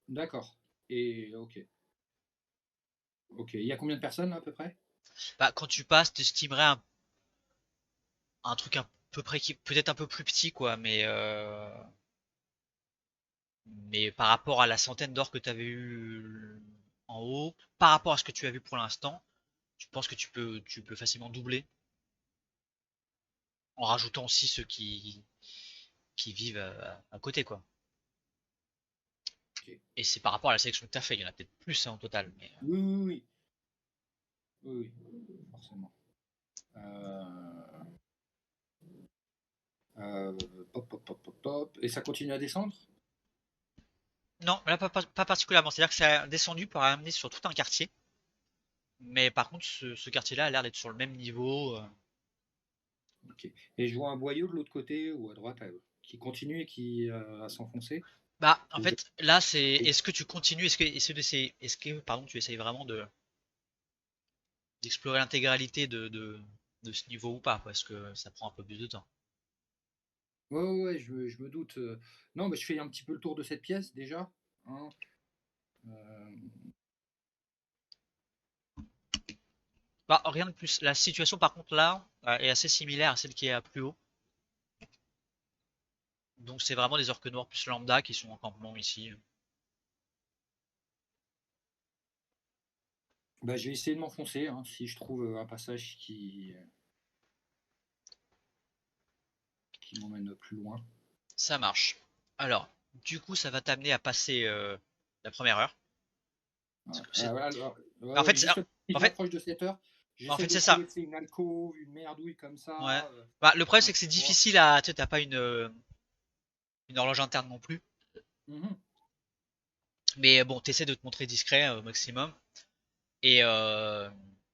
D'accord. Et ok. Ok. Il y a combien de personnes là, à peu près? Bah, quand tu passes, t'estimerais un truc à peu près qui peut-être un peu plus petit, quoi, mais par rapport à la centaine d'or que tu avais eu en haut, par rapport à ce que tu as vu pour l'instant, je pense que tu peux facilement doubler en rajoutant aussi ceux qui vivent à côté, quoi. Ok. Et c'est par rapport à la sélection que tu as fait, il y en a peut-être plus hein, au total. Mais, Oui, oui, oui. Oui, oui, forcément. Euh, euh, Pop, pop, pop, pop, pop. Et ça continue à descendre? non, là pas particulièrement. C'est-à-dire que ça a descendu pour amener sur tout un quartier. Mais par contre, ce quartier-là a l'air d'être sur le même niveau. Ok. Et je vois un boyau de l'autre côté ou à droite qui continue et qui à s'enfoncer. Bah, en Ou je- fait, là, c'est est-ce que tu continues, est-ce que, pardon, tu essayes vraiment d'explorer l'intégralité de ce niveau ou pas, parce que ça prend un peu plus de temps. Ouais, ouais, ouais, je me doute. Non, mais je fais un petit peu le tour de cette pièce déjà, hein. Euh, Bah, rien de plus. La situation, par contre, là, est assez similaire à celle qui est à plus haut. Donc, c'est vraiment des orques noirs plus lambda qui sont en campement ici. Bah, je vais essayer de m'enfoncer hein, si je trouve un passage qui m'emmène plus loin. Ça marche. Alors, du coup, ça va t'amener à passer la première heure. Ouais. C'est- Alors, ouais, En ouais, fait, juste si en je fait, m'approche de cette heure, en j'essaie fait, de c'est ça. trouver une alcôve, une merdouille comme Ouais. ça. Bah, le problème, Un c'est que c'est endroit. difficile à. Tu sais, t'as pas une horloge interne non plus. Mhm. Mais bon, t'essaies de te montrer discret au maximum. Et, euh,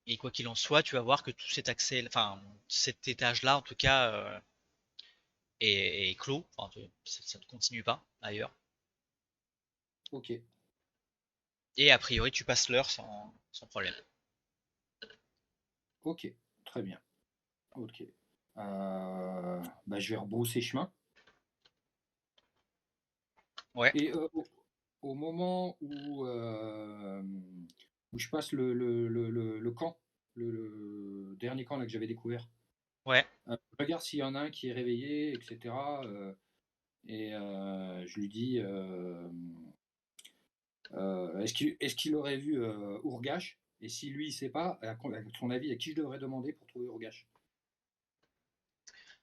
et quoi qu'il en soit, tu vas voir que tout cet accès, enfin, cet étage-là, en tout cas, est clos. Enfin, ça ne continue pas ailleurs. Ok. Et a priori, tu passes l'heure sans problème. Ok, très bien. Ok. Bah, je vais rebrousser chemin. Ouais, Et au moment où je passe le camp, le dernier camp là, que j'avais découvert, ouais. je regarde s'il y en a un qui est réveillé, etc. Je lui dis est-ce qu'il aurait vu Ourgache? Et si lui, il sait pas, à son avis, à qui je devrais demander pour trouver Ourgache?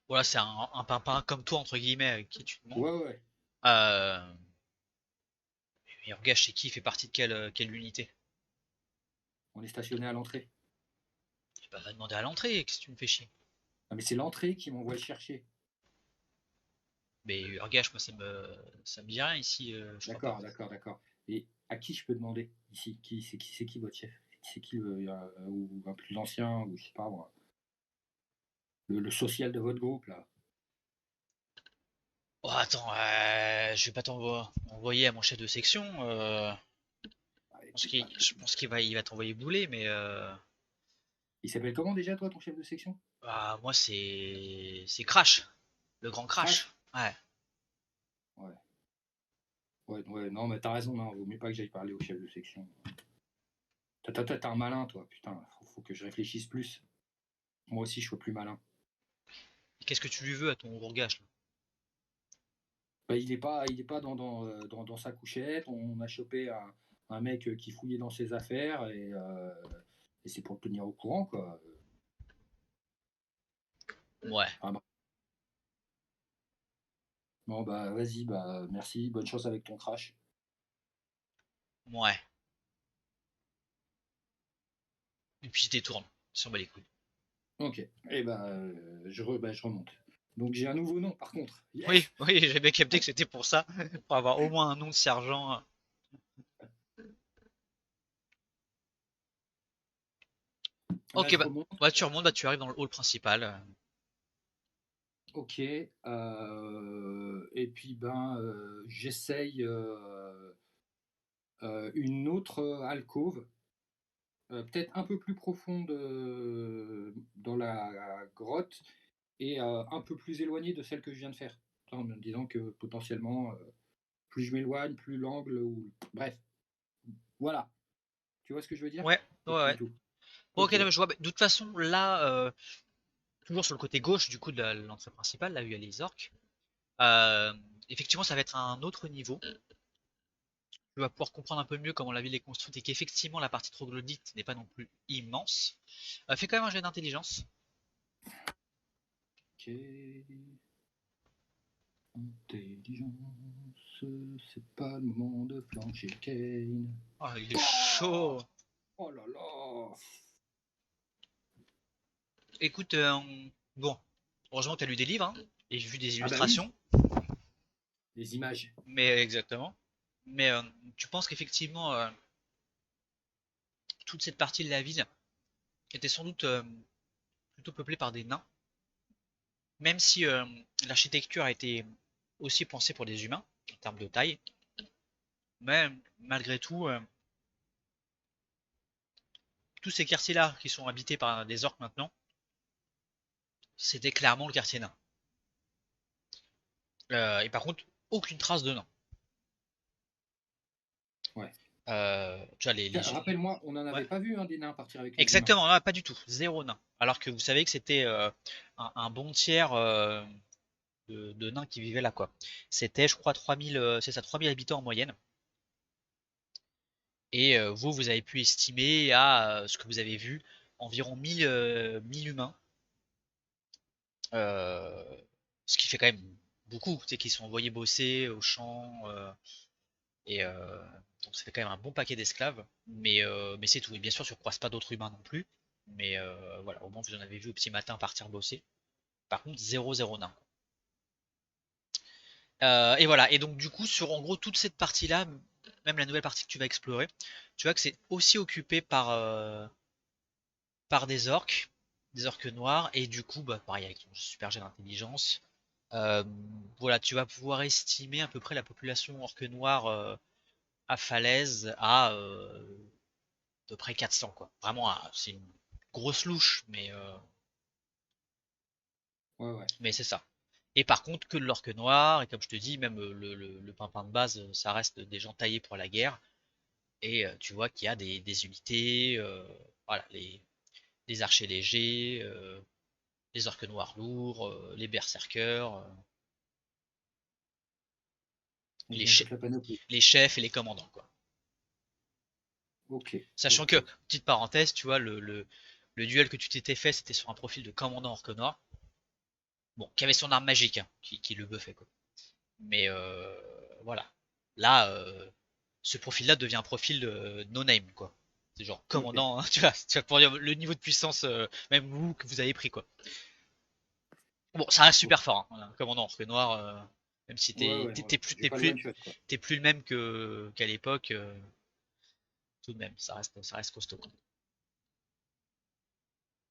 Voilà, c'est un pimpin comme toi, entre guillemets, avec qui tu demandes. Ouais, ouais, ouais. Euh, et Urgash, c'est qui? Il fait partie de quelle unité? On est stationné à l'entrée. Bah, va demander à l'entrée, qu'est-ce que tu me fais chier? Ah, mais c'est l'entrée qui m'envoie le chercher. Mais Urgash, moi, ça me dit rien ici, je crois pas. D'accord, d'accord, d'accord. Et à qui je peux demander ici? C'est qui votre chef? C'est qui ou un plus ancien, ou je sais pas moi, le social de votre groupe là? Oh, attends, je vais pas t'envoyer à mon chef de section. Ah, écoute pas. Je pense qu'il va t'envoyer bouler, mais Il s'appelle comment déjà toi, ton chef de section? bah, moi, c'est Crash, le grand Crash. Crash? Ouais. Ouais. Ouais, ouais, non, mais t'as raison, non, vaut mieux pas que j'aille parler au chef de section. T'es un malin, toi, putain, faut que je réfléchisse plus. Moi aussi, je sois plus malin. Qu'est-ce que tu lui veux à ton Urgash là? Bah, il est pas dans sa couchette. On a chopé un mec qui fouillait dans ses affaires et c'est pour le tenir au courant, quoi. Ouais, Ah bah, bon, bah, vas-y, bah, merci, bonne chance avec ton crash. ouais. Et puis je détourne, si on bat les couilles. Ok, et je remonte. Donc j'ai un nouveau nom, par contre. Oui, Yes! oui, j'ai bien capté que c'était pour ça, pour avoir au moins un nom de sergent. Bah, Ok, je bah, remonte. bah tu remontes, bah tu arrives dans le hall principal. Ok, et puis j'essaye une autre alcôve, peut-être un peu plus profonde dans la grotte et un peu plus éloignée de celle que je viens de faire. En me disant que potentiellement, plus je m'éloigne, plus l'angle ou bref, voilà. Tu vois ce que je veux dire? Ouais, ouais, Ou pas du ouais. tout? Ok, Ok, non, mais je vois. Bah, de toute façon, là, toujours sur le côté gauche du coup de l'entrée principale, là où il y a les orques, euh, effectivement, ça va être un autre niveau. Tu vas pouvoir comprendre un peu mieux comment la ville est construite et qu'effectivement, la partie troglodyte n'est pas non plus immense. Fais quand même un jet d'intelligence. ok. Intelligence, c'est pas le moment de flancher Kane. Oh, il est Oh, chaud. oh là là. Écoute, bon, heureusement que tu as lu des livres hein, et vu des Ah bah oui, illustrations, les images. mais exactement. Mais tu penses qu'effectivement, toute cette partie de la ville était sans doute plutôt peuplée par des nains, même si l'architecture a été aussi pensée pour des humains en termes de taille. Mais malgré tout, tous ces quartiers-là qui sont habités par des orques maintenant, c'était clairement le quartier nain. Et par contre, aucune trace de nain. Ouais. Tu vois, Tiens, rappelle-moi, on n'en ouais. avait pas vu des nains partir avec les humains. Exactement, non, pas du tout, zéro nain. Alors que vous savez que c'était un bon tiers de nains qui vivaient là, quoi. C'était, je crois, 3000, c'est ça, 3000 habitants en moyenne. Et vous, vous avez pu estimer à ce que vous avez vu, environ 1000 humains. Euh, Ce qui fait quand même beaucoup, tu sais, qui sont envoyés bosser au champ. Et donc ça fait quand même un bon paquet d'esclaves. Mais c'est tout. Et bien sûr, tu ne croises pas d'autres humains non plus. Mais voilà, au moins vous en avez vu au petit matin partir bosser. Par contre, 0 nain. Et voilà. Et donc du coup, sur en gros toute cette partie-là, même la nouvelle partie que tu vas explorer, tu vois que c'est aussi occupé par des orques noirs. Et du coup, bah, pareil avec ton super jet d'intelligence, voilà, tu vas pouvoir estimer à peu près la population orque noire à falaise à peu près 400 quoi. Vraiment, c'est une grosse louche, Ouais. mais c'est ça. Et par contre, que de l'orque noir, et comme je te dis, même le pimpin de base, ça reste des gens taillés pour la guerre. Et tu vois qu'il y a des unités, voilà, les archers légers, les orques noirs lourds, les berserkers, Ils les, ont toute la panoplie. les chefs et les commandants, quoi. Ok, Sachant ok. que, petite parenthèse, tu vois, le duel que tu t'étais fait, c'était sur un profil de commandant orque noir. Bon, qui avait son arme magique, hein, qui le buffait, quoi. Mais voilà. Là, ce profil-là devient un profil no-name, quoi. C'est genre Ok. commandant, hein, tu vois, pour dire le niveau de puissance, même vous, que vous avez pris, quoi. Bon, ça reste super fort, hein, un commandant orque noir, même si Ouais, voilà. J'ai pas le one shot, quoi. t'es plus le même qu'à l'époque, tout de même, ça reste costaud, quoi.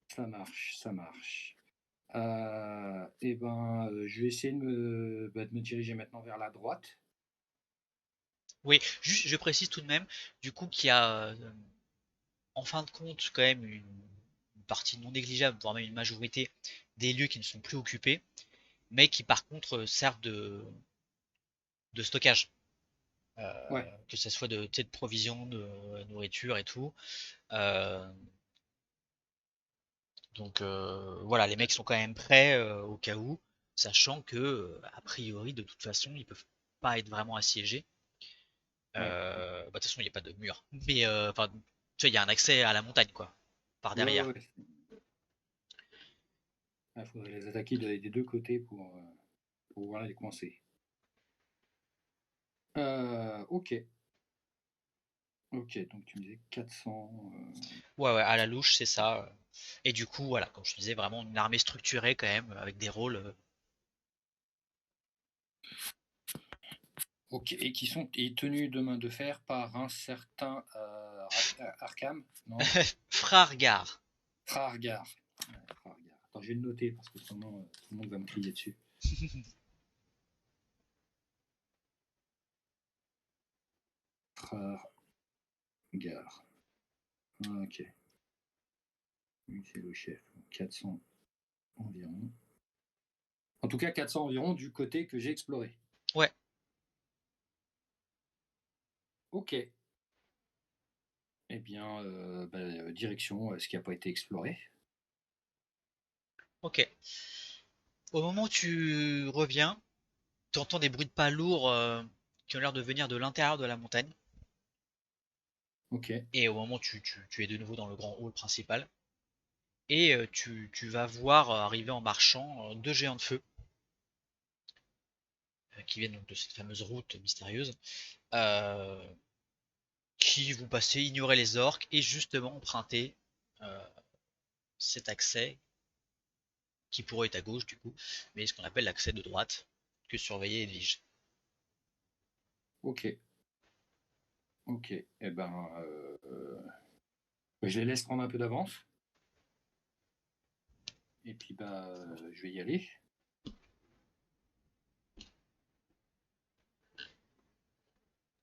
Ça marche, ça marche. Et ben, je vais essayer de me diriger maintenant vers la droite. Oui, juste, je précise tout de même, du coup, qu'il y a, en fin de compte, quand même, une partie non négligeable, voire même une majorité des lieux qui ne sont plus occupés, mais qui par contre servent de stockage. Ouais, Que ce soit de, tu sais, de provisions, de nourriture et tout. Euh, donc voilà, les mecs sont quand même prêts au cas où, sachant que a priori de toute façon ils peuvent pas être vraiment assiégés. ouais. Bah, de toute façon il n'y a pas de mur, mais enfin tu vois il y a un accès à la montagne quoi, par derrière. Ouais. Il faudrait les attaquer des deux côtés pour pouvoir les coincer. Ok. Ok, donc tu me disais 400. Ouais ouais, à la louche c'est ça. Et du coup voilà, comme je te disais vraiment une armée structurée quand même avec des rôles Ok, et qui sont tenus de main de fer par un certain Arkham, non? Frargar. Frargar. Ouais, Frargar. Attends, je vais le noter parce que sinon tout le monde va me crier dessus. Frargar. Ok. Lui, c'est le chef. 400 environ. En tout cas, 400 environ du côté que j'ai exploré. Ouais, Ok. Eh bien, direction ce qui n'a pas été exploré. ok. Au moment où tu reviens, tu entends des bruits de pas lourds qui ont l'air de venir de l'intérieur de la montagne. Ok. Et au moment où tu es de nouveau dans le grand hall principal, et tu vas voir arriver en marchant deux géants de feu qui viennent donc de cette fameuse route mystérieuse, euh, qui vont passer, ignorer les orques et justement emprunter euh, cet accès qui pourrait être à gauche du coup, mais ce qu'on appelle l'accès de droite que surveillait Edwige. Ok. Ok. Eh ben, je les laisse prendre un peu d'avance. Et puis, je vais y aller.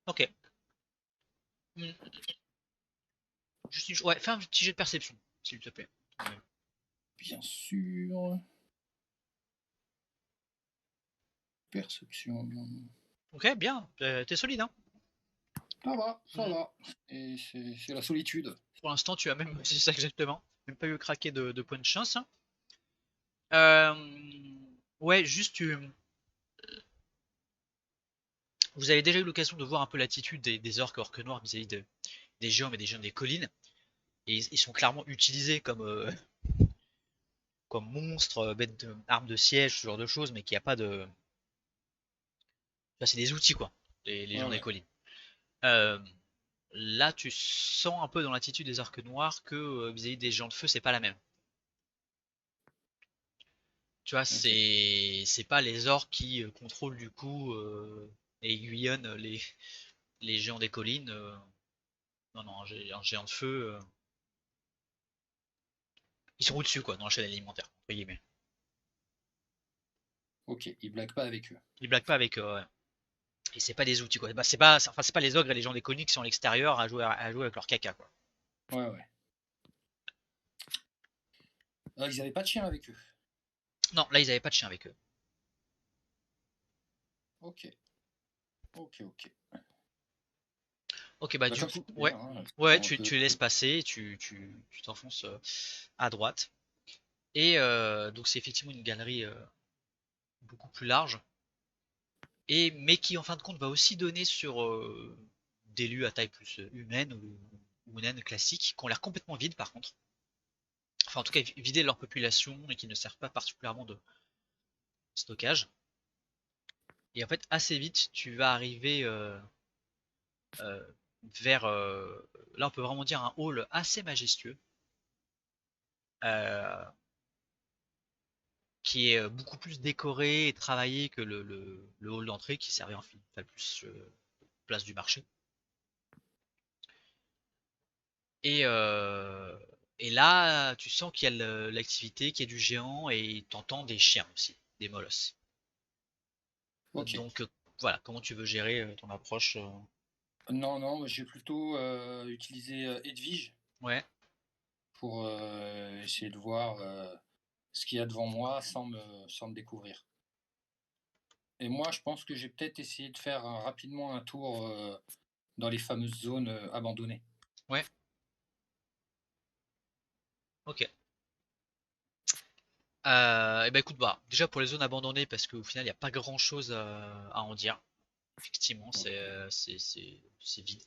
Ok. Hmm. Ouais, fais un petit jet de perception, s'il te plaît. Bien sûr. Perception. Ok, bien, t'es solide, hein. Ça va, ça Hmm. va. Et c'est la solitude. Pour l'instant, tu as même, c'est ça exactement, même pas eu craquer de points de chance. Euh, ouais, juste, vous avez déjà eu l'occasion de voir un peu l'attitude des orques orques noirs vis-à-vis des géants, mais des géants des collines. Et ils sont clairement utilisés comme monstres, bêtes armes de siège, ce genre de choses, mais qu'il n'y a pas de. Là, c'est des outils, quoi, les Ouais, géants des ouais. collines. Euh, Là, tu sens un peu dans l'attitude des orques noirs que vis-à-vis des géants de feu, c'est pas la même. Tu vois, Ok. c'est pas les orques qui contrôlent du coup et aiguillonnent les géants des collines. Non, non, un géant de feu. Ils sont au-dessus, quoi, dans la chaîne alimentaire, entre guillemets. Ok. Ils blaguent pas avec eux. Ils blaguent pas avec eux, ouais. Et c'est pas des outils, quoi. Bah, c'est pas les ogres et les gens déconnus qui sont à l'extérieur à jouer avec leur caca, quoi. Ouais, ouais. Ils avaient pas de chien avec eux. Non, là, ils avaient pas de chien avec eux. Ok. Ok, ok. Ok, bah Bah, du comme je coup, disais, ouais. hein, Ouais, on peut- tu les laisses passer, tu t'enfonces à droite. Et donc c'est effectivement une galerie beaucoup plus large. Mais qui en fin de compte va aussi donner sur des lieux à taille plus humaine ou naine classique, qui ont l'air complètement vides par contre. Enfin en tout cas vidés de leur population et qui ne servent pas particulièrement de stockage. Et en fait assez vite tu vas arriver euh, vers là on peut vraiment dire un hall assez majestueux euh, qui est beaucoup plus décoré et travaillé que le hall d'entrée qui servait en fait plus place du marché. Et, euh, et là, tu sens qu'il y a l'activité, qu'il y a du géant et t'entends des chiens aussi, des molosses. Ok. Donc voilà, comment tu veux gérer ton approche Non, non, moi, j'ai plutôt utilisé Edwige Ouais, pour essayer de voir ce qu'il y a devant moi sans me découvrir. Et moi, je pense que j'ai peut-être essayé de faire rapidement un tour dans les fameuses zones abandonnées. ouais, ok. Et ben écoute, bah, déjà pour les zones abandonnées, parce qu'au final, il n'y a pas grand-chose à en dire. Effectivement, Ok. c'est vide.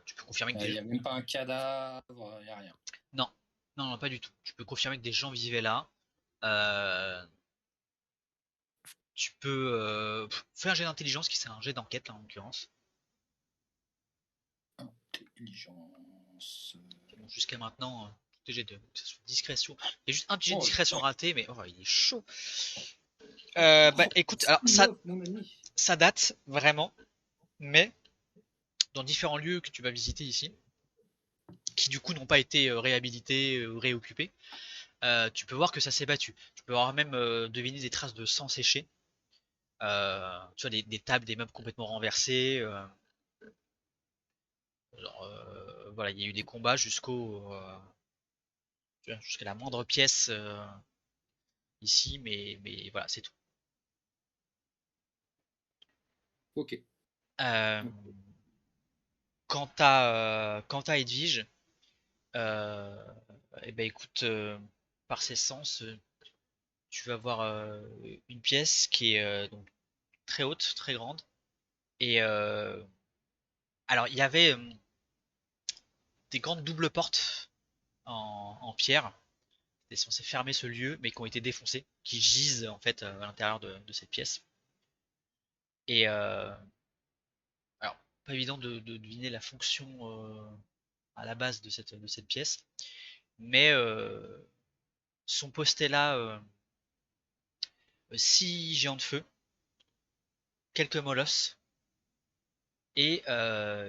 Tu peux confirmer que Il des... n'y a même pas un cadavre, il n'y a rien. Non, non, non, pas du tout. Tu peux confirmer que des gens vivaient là. Euh, Tu peux faire un jet d'intelligence, qui c'est un jet d'enquête là en l'occurrence. Intelligence. Bon, jusqu'à maintenant, tout est jet de que ce soit discrétion. Il y a juste un petit jet de Oh, discrétion le raté, mais oh, il est chaud. Bah écoute, alors 9, mon ami. ça date vraiment, mais dans différents lieux que tu vas visiter ici, qui du coup n'ont pas été réhabilités ou réoccupés, tu peux voir que ça s'est battu. Tu peux avoir même deviner des traces de sang séché. Tu vois, des tables, des meubles complètement renversés. Voilà, il y a eu des combats jusqu'à la moindre pièce ici, mais voilà, c'est tout. Ok. Euh, Ok. quant à Edwige, euh, eh ben écoute, par ses sens, tu vas voir une pièce qui est donc très haute, très grande. Et alors, il y avait des grandes doubles portes en pierre. C'était censé fermer ce lieu, mais qui ont été défoncées, qui gisent en fait à l'intérieur de cette pièce. Et alors, pas évident de deviner la fonction à la base de cette pièce, mais sont postés là 6 géants de feu, quelques molosses, et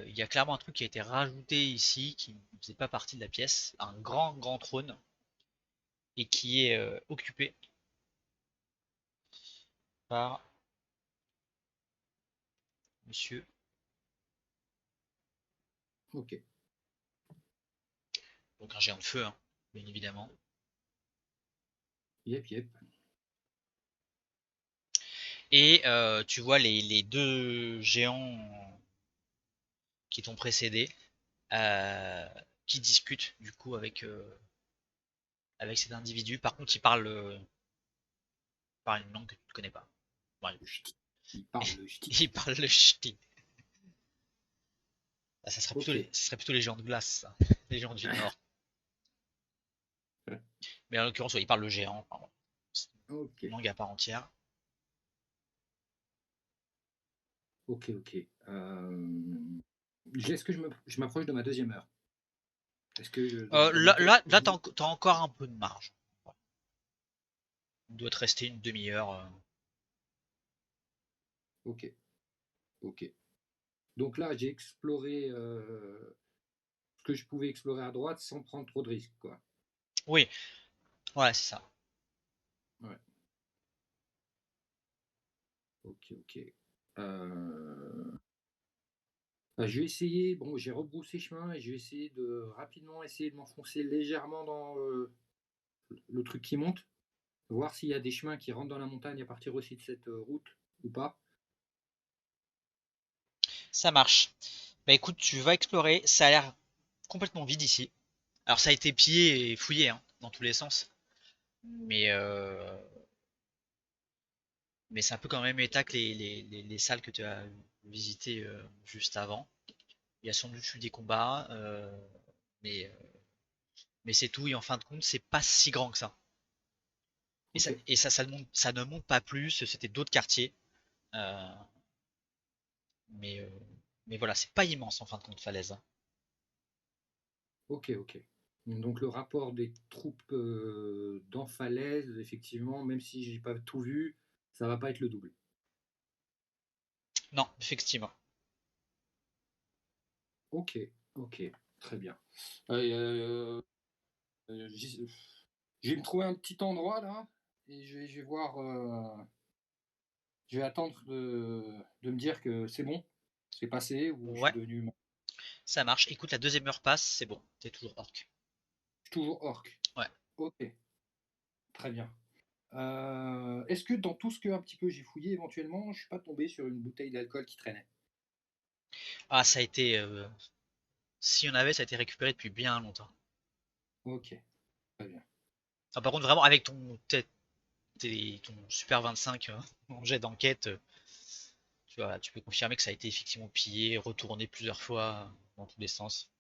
il y a clairement un truc qui a été rajouté ici qui ne faisait pas partie de la pièce, un grand trône, et qui est occupé par monsieur, Ok. donc un géant de feu, hein, bien évidemment. Yep, yep. Et tu vois les deux géants qui t'ont précédé, euh, qui discutent du coup avec cet individu. Par contre, parle une langue que tu ne connais pas. Ouais. Le ch'ti. Il parle le ch'ti. Il parle le ch'ti. Ah, Ok. ça serait plutôt les géants de glace, ça. Les géants du Nord. Mais en l'occurrence, ouais, il parle le géant. Enfin, bon, c'est Ok. une langue à part entière. Ok, ok. Est-ce que je m'approche de ma deuxième heure? Est-ce que dans ma tête, Là t'as encore un peu de marge. Il doit te rester une demi-heure. ok, ok. Donc là, j'ai exploré ce que je pouvais explorer à droite sans prendre trop de risques, quoi. Oui, ouais, c'est ça. Ouais. Ok, ok. Je vais essayer, bon, j'ai rebroussé chemin et je vais essayer de rapidement essayer de m'enfoncer légèrement dans, le truc qui monte, voir s'il y a des chemins qui rentrent dans la montagne à partir aussi de cette, route ou pas. Ça marche. Bah écoute, tu vas explorer. Ça a l'air complètement vide ici. Alors ça a été pillé et fouillé hein, dans tous les sens. Mais, euh, mais c'est un peu quand même état que les salles que tu as visitées juste avant. Il y a sans doute eu des combats, mais, euh, mais c'est tout. Et en fin de compte, c'est pas si grand que ça. OK, Ça ne monte pas plus. C'était d'autres quartiers. Euh, mais, euh, mais voilà, c'est pas immense en fin de compte, Falaise, hein. OK, OK. Donc le rapport des troupes, dans Falaise, effectivement, même si j'ai pas tout vu, ça va pas être le double. Non, effectivement. OK, OK, très bien. Heu, je vais me trouver un petit endroit là et je vais voir, je vais attendre de me dire que c'est bon, c'est passé ou je suis Ouais, devenu ça marche. Écoute, la deuxième heure passe, c'est bon. T'es toujours orc. toujours orc. Ouais. OK, très bien. Est-ce que dans tout ce que un petit peu j'ai fouillé éventuellement, je suis pas tombé sur une bouteille d'alcool qui traînait? Ah, ça a été. Si on avait, ça a été récupéré depuis bien longtemps. OK, très bien. Ah, par contre, vraiment, avec ton Super 25 en jet d'enquête, tu vois, tu peux confirmer que ça a été effectivement pillé, retourné plusieurs fois dans tous les sens.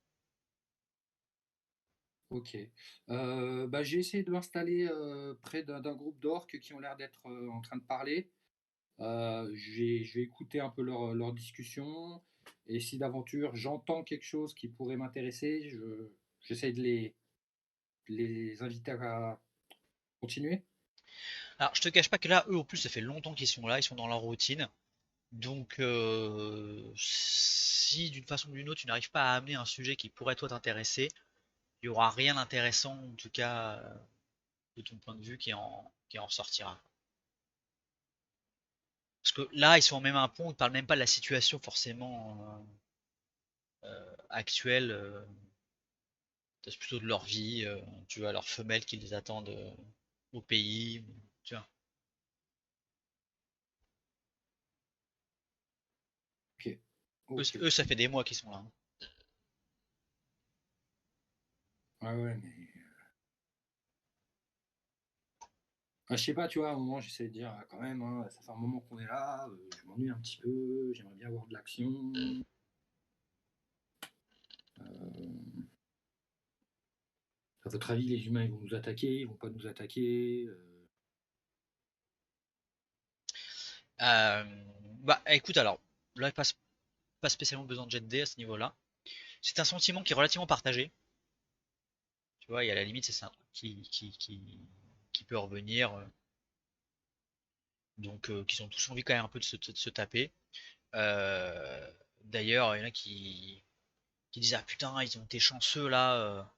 OK. J'ai essayé de m'installer, près d'un groupe d'orques qui ont l'air d'être, en train de parler. Je vais écouter un peu leur discussion et si d'aventure j'entends quelque chose qui pourrait m'intéresser, j'essaie de les inviter à continuer. Alors, je te cache pas que là, eux, en plus, ça fait longtemps qu'ils sont là, ils sont dans leur routine. Donc, si d'une façon ou d'une autre, tu n'arrives pas à amener un sujet qui pourrait toi t'intéresser, il y aura rien d'intéressant, en tout cas, de ton point de vue, qui en ressortira. Parce que là, ils sont en même un pont, ils parlent même pas de la situation forcément actuelle, c'est plutôt de leur vie, tu vois, leurs femelles qui les attendent au pays, tu vois. OK. Eux, OK, eux, OK. ça fait des mois qu'ils sont là, hein. Ouais, ouais, mais je sais pas, tu vois, à un moment, j'essaie de dire: «Ah quand même, hein, ça fait un moment qu'on est là, je m'ennuie un petit peu, j'aimerais bien avoir de l'action». Heu, à votre avis, les humains, ils vont nous attaquer, ils vont pas nous attaquer? Euh, Bah, écoute, alors, là, il passe pas spécialement besoin de jet de dés à ce niveau-là. C'est un sentiment qui est relativement partagé. Tu vois, et à la limite, c'est un truc qui peut revenir. Donc, qui ont tous envie quand même un peu de se taper. D'ailleurs, il y en a qui disent ah putain, ils ont été chanceux là,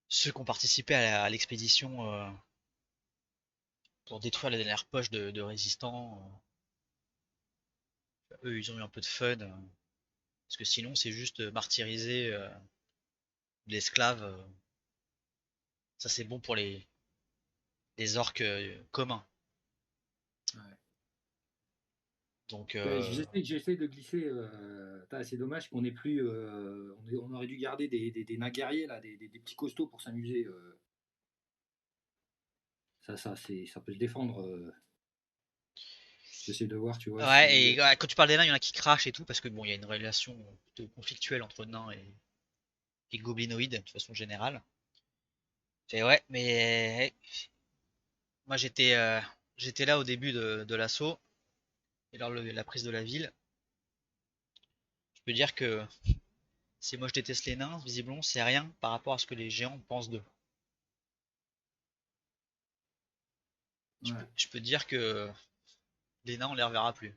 ceux qui ont participé à l'expédition pour détruire les dernières poches de résistants. Eux, ils ont eu un peu de fun. Parce que sinon, c'est juste martyriser l'esclave. Ça, c'est bon pour les orques communs. Ouais. Donc, J'essaie de glisser, c'est dommage qu'on ait plus, on aurait dû garder des nains guerriers là, des petits costauds pour s'amuser, ça peut se défendre, j'essaie de voir, tu vois, ouais, si, et ouais, quand tu parles des nains, il y en a qui crachent et tout, parce que bon, il y a une relation plutôt conflictuelle entre nains et goblinoïdes de façon générale. Et ouais, mais moi j'étais là au début de l'assaut et lors de la prise de la ville. Je peux dire que si moi je déteste les nains, visiblement c'est rien par rapport à ce que les géants pensent d'eux. ouais, Je peux dire que les nains on les reverra plus.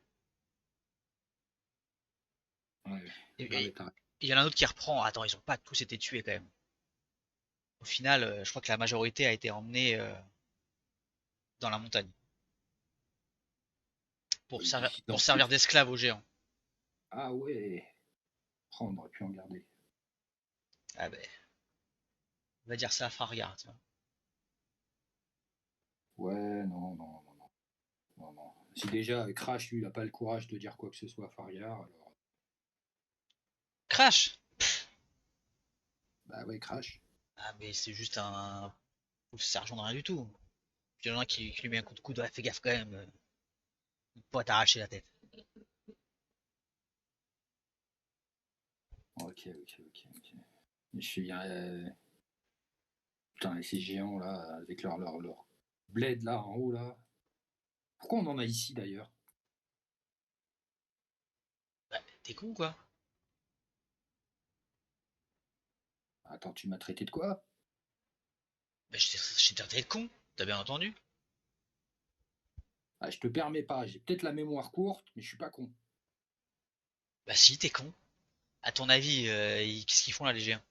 ouais, non Et mais tu il y en a un autre qui reprend. Attends, ils ont pas tous été tués quand même. Au final, je crois que la majorité a été emmenée dans la montagne pour ils servir, ils pour en servir plus. d'esclaves aux géants. Ah ouais, Oh, on aurait pu en garder. Ah ben, on va dire ça à Fargar, tiens. Ouais, non, non, non, non. Non, non. Si déjà Crash, lui, il a pas le courage de dire quoi que ce soit à Fariar, alors. Crash! Bah ouais, Crash. Ah mais c'est juste un sergent de rien du tout. Puis il y en a un qui lui met un coup de coude, ouais, fais gaffe quand même, il pourrait t'arracher la tête. Ok, ok, ok, ok. Je suis. Putain, et ces géants là, avec leur bled là en haut là. Pourquoi on en a ici d'ailleurs? Bah, t'es con quoi? Attends, tu m'as traité de quoi? Bah, j'étais traité de con, t'as bien entendu? Ah, je te permets pas, j'ai peut-être la mémoire courte, mais je suis pas con. Bah si, t'es con. À ton avis, qu'est-ce qu'ils font là les géants?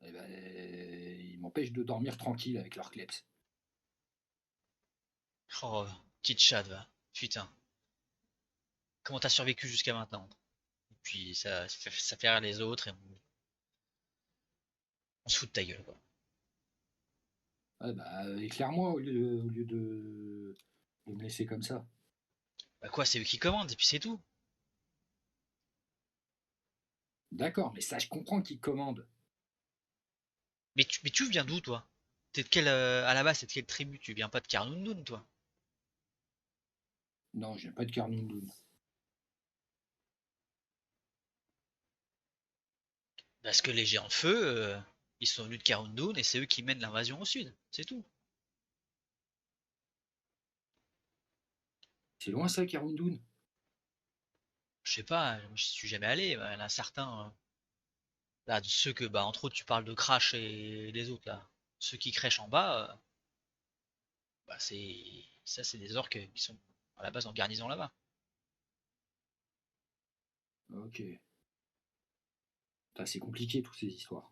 Eh ben, ils m'empêchent de dormir tranquille avec leur kleps. Oh, petite chatte va. Putain. Comment t'as survécu jusqu'à maintenant? Et puis ça fait rire les autres et on se fout de ta gueule quoi. Ah bah, éclaire-moi au lieu de me laisser comme ça. Bah quoi, c'est eux qui commandent et puis c'est tout. D'accord, mais ça, je comprends qu'ils commandent. Mais tu viens d'où toi? T'es de quelle, à la base, t'es de quelle tribu? Tu viens pas de Karnundun toi? Non, j'ai pas de Carnundoun. Parce que les géants de feu, ils sont venus de Karnundun et c'est eux qui mènent l'invasion au sud. C'est tout. C'est loin ça, Carnundoun? Je sais pas, je suis jamais allé. Bah, il y en a certains. Là, de ceux que, bah, entre autres, tu parles de Crash et les autres là. Ceux qui crèchent en bas, bah, c'est des orques qui sont à la base en garnison là-bas. Ok. Putain, c'est compliqué, toutes ces histoires.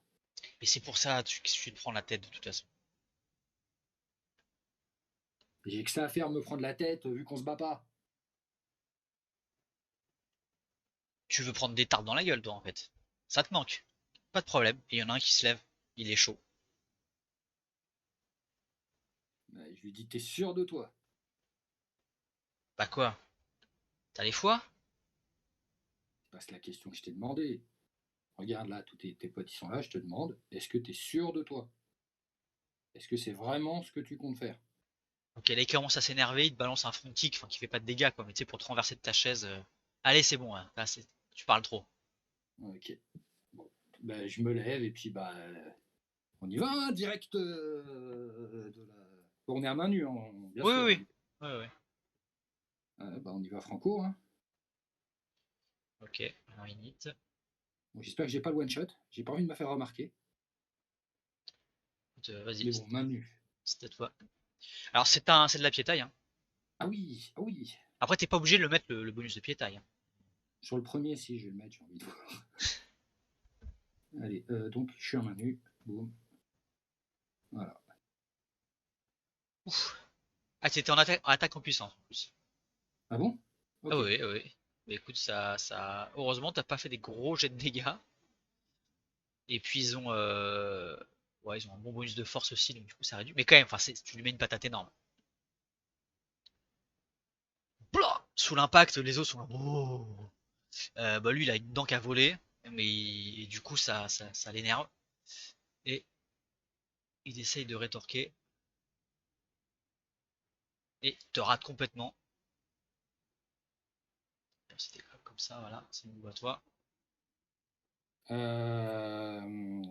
Mais c'est pour ça que tu te prends la tête de toute façon. J'ai que ça à faire, me prendre la tête, vu qu'on se bat pas. Tu veux prendre des tartes dans la gueule, toi, en fait. Ça te manque. Pas de problème. Et il y en a un qui se lève. Il est chaud. Bah, je lui dis, t'es sûr de toi? Bah quoi? T'as les foies? C'est pas la question que je t'ai demandé. Regarde là, tous tes potes ils sont là, je te demande, est-ce que t'es sûr de toi? Est-ce que c'est vraiment ce que tu comptes faire? Ok, là il commence à s'énerver, il te balance un front kick, enfin qui fait pas de dégâts quoi, mais tu sais, pour te renverser de ta chaise. Allez, c'est bon, hein. Là, tu parles trop. Ok. Bon. Bah, je me lève et puis bah on y va, hein, direct de la. Bon, on est à main nue, hein, bien Oui, oui, sûr. oui. Ouais, ouais. Bah, on y va franco. Hein. Ok, alors init. Bon, j'espère que j'ai pas le one shot. J'ai pas envie de me faire remarquer. Vas-y, Mais bon, main nue. c'est à toi. Alors c'est de la piétaille, hein. Ah oui, ah oui. Après, t'es pas obligé de le mettre le bonus de piétaille, hein. Sur le premier, si je vais le mettre, j'ai envie de voir. Allez, donc je suis à main nue. Boum. Voilà. Ouf. Ah, t'étais en attaque en puissance en plus. Ah bon? Ah Ok. oui, oui. Mais écoute, heureusement, t'as pas fait des gros jets de dégâts. Et puis ouais, ils ont un bon bonus de force aussi, donc du coup ça réduit. Mais quand même, enfin, tu lui mets une patate énorme. Blah sous l'impact, les autres sont là. Oh. Bah lui, il a une dent qu'à voler, mais et du coup ça l'énerve. Et il essaye de rétorquer et te rate complètement. C'était comme ça, voilà, c'est nouveau à toi. Euh...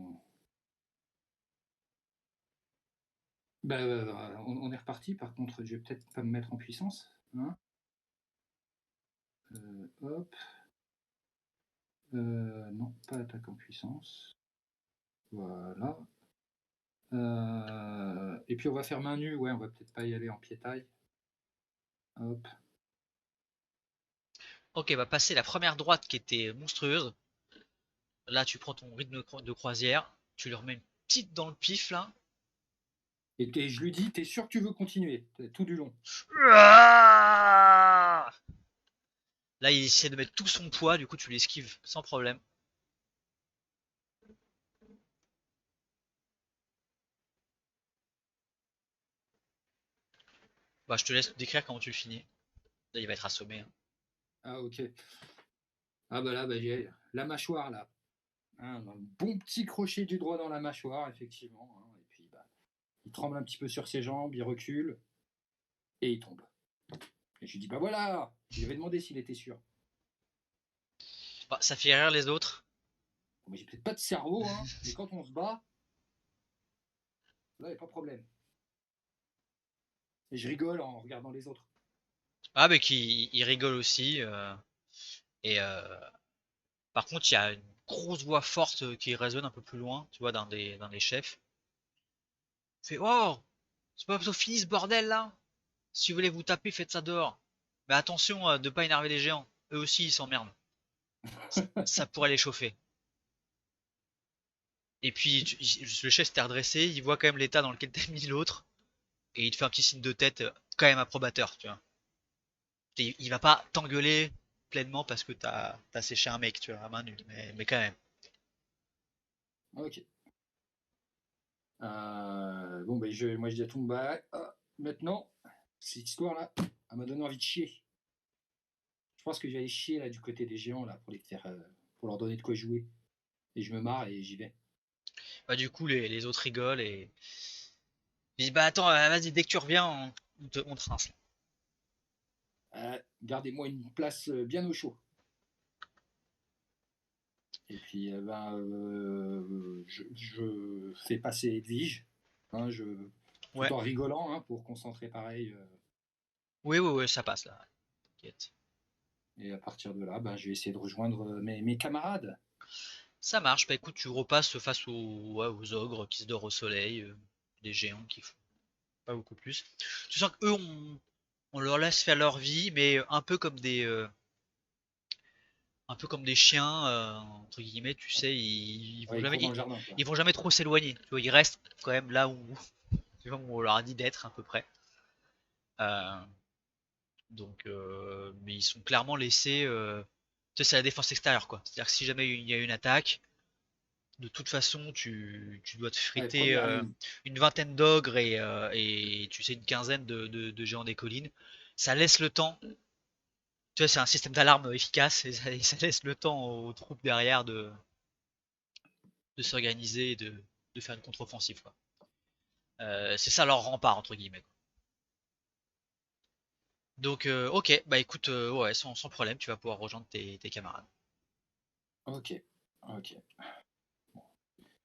Bah, on est reparti. Par contre, je vais peut-être pas me mettre en puissance. Hein. Hop. Non, pas attaque en puissance. Voilà. Et puis on va faire main nue. Ouais, on va peut-être pas y aller en pied-taille. Hop. Ok, va passer la première droite qui était monstrueuse. Là, tu prends ton rythme de croisière, tu lui remets une petite dans le pif là. Et je lui dis, t'es sûr que tu veux continuer tout du long? Ah Là, il essaie de mettre tout son poids, du coup, tu l'esquives sans problème. Bah, je te laisse décrire comment tu le finis. Là, il va être assommé, hein. Ah, ok. Ah, bah là, bah, j'ai la mâchoire, là. Hein, un bon petit crochet du droit dans la mâchoire, effectivement. Hein, et puis, bah, il tremble un petit peu sur ses jambes, il recule et il tombe. Et je lui dis, bah voilà, je lui avais demandé s'il était sûr. Bah, ça fait rire les autres. Bon, mais j'ai peut-être pas de cerveau, hein, mais quand on se bat, là, il n'y a pas de problème. Et je rigole en regardant les autres. Ah, mais qui il rigole aussi. Et par contre, il y a une grosse voix forte qui résonne un peu plus loin, tu vois, d'un des chefs. Il fait oh, c'est pas bientôt fini ce bordel là? Si vous voulez vous taper, faites ça dehors. Mais attention de pas énerver les géants. Eux aussi, ils s'emmerdent. Ça pourrait les chauffer. Et puis, le chef s'était redressé, il voit quand même l'état dans lequel t'as mis l'autre. Et il te fait un petit signe de tête, quand même approbateur, tu vois. Il va pas t'engueuler pleinement parce que t'as séché un mec, tu vois, à main nue. Mais quand même. Ok. Bon, ben, moi, je dis à tout, bah, maintenant, cette histoire-là, elle m'a donné envie de chier. Je pense que j'allais chier là du côté des géants là pour les faire, pour leur donner de quoi jouer. Et je me marre et j'y vais. Bah, du coup, les autres rigolent et ils disent bah attends, vas-y, dès que tu reviens, on te rince. Gardez-moi une place bien au chaud. Et puis, je fais passer Edwige, hein, Ouais. tout en rigolant hein, pour concentrer pareil. Oui, oui, oui, ça passe là. T'inquiète. Et à partir de là, ben, je vais essayer de rejoindre mes camarades. Ça marche. Bah écoute, tu repasses face aux ogres qui se dorent au soleil, des géants qui font pas beaucoup plus. Tu sens qu'eux, on leur laisse faire leur vie, mais un peu comme des chiens, entre guillemets, tu sais, Ouais, ils courent dans le jardin, quoi. ils vont jamais trop s'éloigner. Tu vois, ils restent quand même là tu vois, où on leur a dit d'être à peu près. Euh, mais ils sont clairement laissés. Tu sais, c'est la défense extérieure, quoi. C'est-à-dire que si jamais il y a une attaque, de toute façon, tu dois te Ouais, friter première ligne. une vingtaine d'ogres et tu sais une quinzaine de géants des collines. Ça laisse le temps. Tu vois, c'est un système d'alarme efficace et ça laisse le temps aux troupes derrière de s'organiser et de faire une contre-offensive, quoi. C'est ça leur rempart entre guillemets, quoi. Donc ok, bah écoute, ouais, sans problème, tu vas pouvoir rejoindre tes camarades. Ok, ok.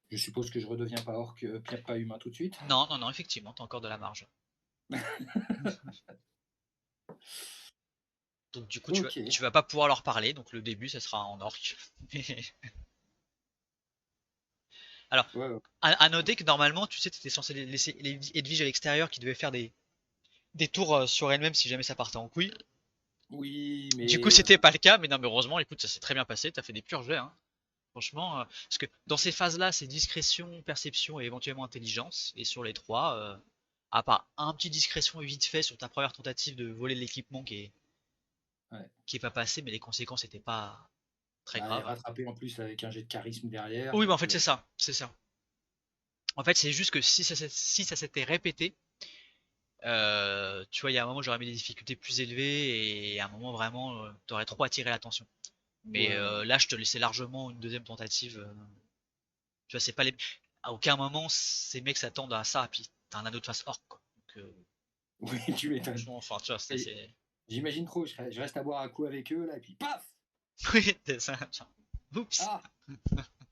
Je suppose que je redeviens pas orc, pas humain tout de suite. Non, non, non, effectivement, t'as encore de la marge. Donc du coup, Ok. tu vas pas pouvoir leur parler, donc le début, ça sera en orc. Alors, Ouais, ouais. à noter que normalement, tu sais, tu étais censé laisser Edwige à l'extérieur qui devait faire des tours sur elle-même si jamais ça partait en couille. Oui, Du coup, mais c'était pas le cas, mais non, mais heureusement, écoute, ça s'est très bien passé, t'as fait des purs jets, hein. Franchement, parce que dans ces phases-là, c'est discrétion, perception et éventuellement intelligence. Et sur les trois, à part un petit discrétion vite fait sur ta première tentative de voler l'équipement ouais. qui est pas passé, mais les conséquences étaient pas très Bah, et graves. rattraper en plus avec un jet de charisme derrière, Oui, bah en donc fait, c'est ça, c'est ça. En fait, c'est juste que si ça s'était répété, tu vois, il y a un moment, j'aurais mis des difficultés plus élevées et à un moment, vraiment, t'aurais trop attiré l'attention. Mais ouais, ouais. là, je te laissais largement une deuxième tentative. Tu vois, c'est pas les. À aucun moment, ces mecs s'attendent à ça. Et puis, t'as un anneau de face orc, quoi. Donc, Oui, tu m'étonnes. franchement, enfin, tu vois, Et j'imagine trop, je reste à boire un coup avec eux là, et puis paf! Oui, c'est ça. Oups. Ah!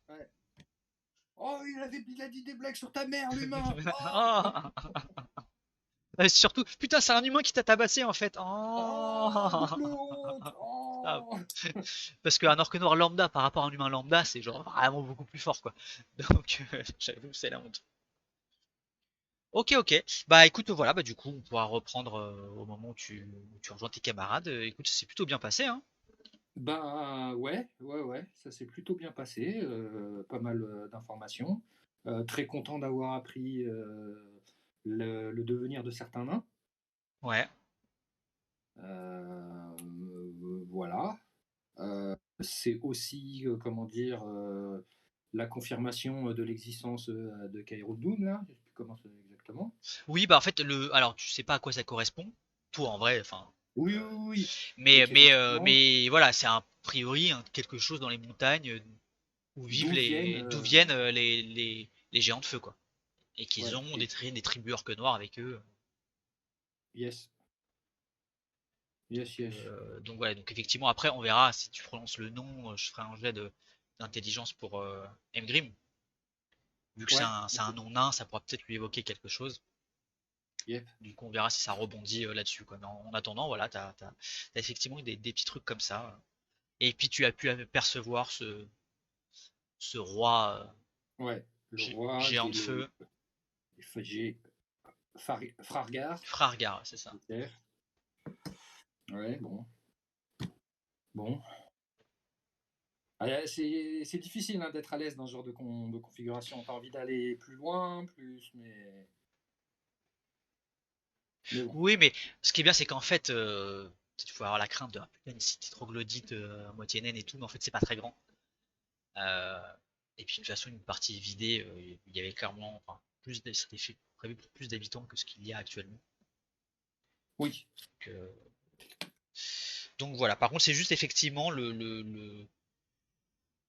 Ouais. Oh, il a dit des blagues sur ta mère, l'humain! Oh! Oh. Et surtout, putain, c'est un humain qui t'a tabassé en fait. Oh. Oh! Double honte! Ah, Oh! parce qu'un orc noir lambda par rapport à un humain lambda, c'est genre vraiment beaucoup plus fort, quoi. Donc, j'avoue, c'est la honte. Ok, ok. Bah écoute, voilà, bah du coup, on pourra reprendre au moment où tu rejoins tes camarades. Écoute, c'est plutôt bien passé, hein. Ben ouais, ouais, ouais, ça s'est plutôt bien passé, pas mal d'informations. Très content d'avoir appris le devenir de certains nains. Ouais. Euh, voilà. C'est aussi, comment dire, la confirmation de l'existence de Cairo Dune, là. Je sais plus comment c'est exactement. Oui, bah en fait, alors tu sais pas à quoi ça correspond, toi en vrai, enfin, Oui, euh, oui, oui, oui. Et mais qu'effectivement, voilà, c'est a priori quelque chose dans les montagnes où vivent d'où viennent. d'où viennent les géants de feu, quoi. Et qu'ils Ouais, ont des tribus orques noirs avec eux. yes, yes, yes. Donc voilà, donc effectivement, après, on verra si tu prononces le nom, je ferai un jet d'intelligence pour Mgrim. Vu que Ouais, c'est un nom nain, ça pourra peut-être lui évoquer quelque chose. yep. Du coup, on verra si ça rebondit là-dessus, quoi. Mais en attendant, voilà, t'as effectivement des petits trucs comme ça. Et puis tu as pu apercevoir ce roi Ouais, le roi géant qui est de feu, j'ai Frargar. Frargar, c'est ça. Ok. Ouais, bon. Bon. C'est difficile hein, d'être à l'aise dans ce genre de configuration. T'as envie d'aller plus loin, plus, mais bon. Oui, mais ce qui est bien, c'est qu'en fait, il faut avoir la crainte de putain, une cité troglodyte à moitié naine et tout, mais en fait, c'est pas très grand. Euh, et puis de toute façon, une partie vidée, il y avait clairement, enfin, c'était prévu pour plus d'habitants que ce qu'il y a actuellement. Oui, Donc, donc voilà. Par contre, c'est juste effectivement le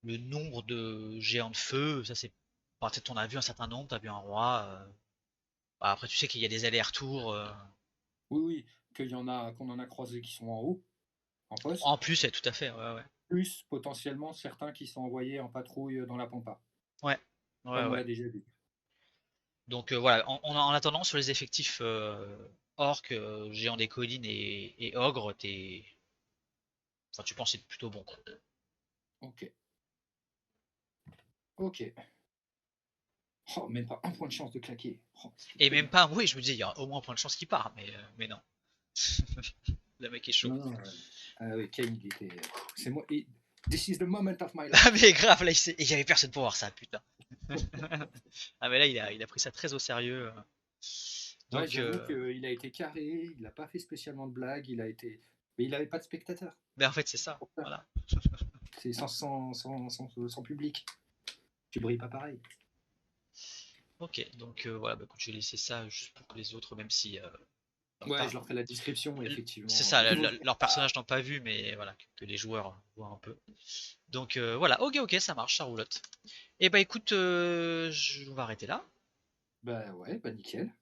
nombre de géants de feu. Ça, c'est. Enfin, peut-être on a vu un certain nombre, t'as vu un roi. Bah, après, tu sais qu'il y a des allers-retours. oui, oui. Qu'on en a croisé qui sont en haut, en poste, En plus, tout à fait. Ouais, ouais. plus potentiellement certains qui sont envoyés en patrouille dans la pampa, Ouais, ouais, comme on ouais. l'a déjà vu. Donc voilà, en attendant, sur les effectifs orques, géants des collines et ogres, enfin, tu penses être plutôt bon, quoi. Ok, ok. Oh, même pas un point de chance de claquer. Oh, c'est Et même terrible. pas, oui, je me dis, il y a au moins un point de chance qu'il part, mais non. Le mec est chaud. Non, non, ah oui, Kane, il était. C'est moi. This is the moment of my Ah, life. mais grave, là, il y avait personne pour voir ça, putain. Ah, mais là, il a pris ça très au sérieux. Ouais, Donc, j'avoue qu'il a été carré, il n'a pas fait spécialement de blagues, il a été. Mais il n'avait pas de spectateurs. mais en fait, c'est ça. Pour ça. Voilà. C'est sans public. Tu brilles pas pareil. Ok, donc voilà, bah, écoute, je vais laisser ça juste pour que les autres, même si Ouais, je leur ferai la description, c'est effectivement. ça, leurs personnages n'ont pas vu, mais voilà, que les joueurs voient un peu. Donc voilà, ok, ok, ça marche, ça roulotte. Et bah écoute, on va arrêter là. Bah ouais, bah nickel.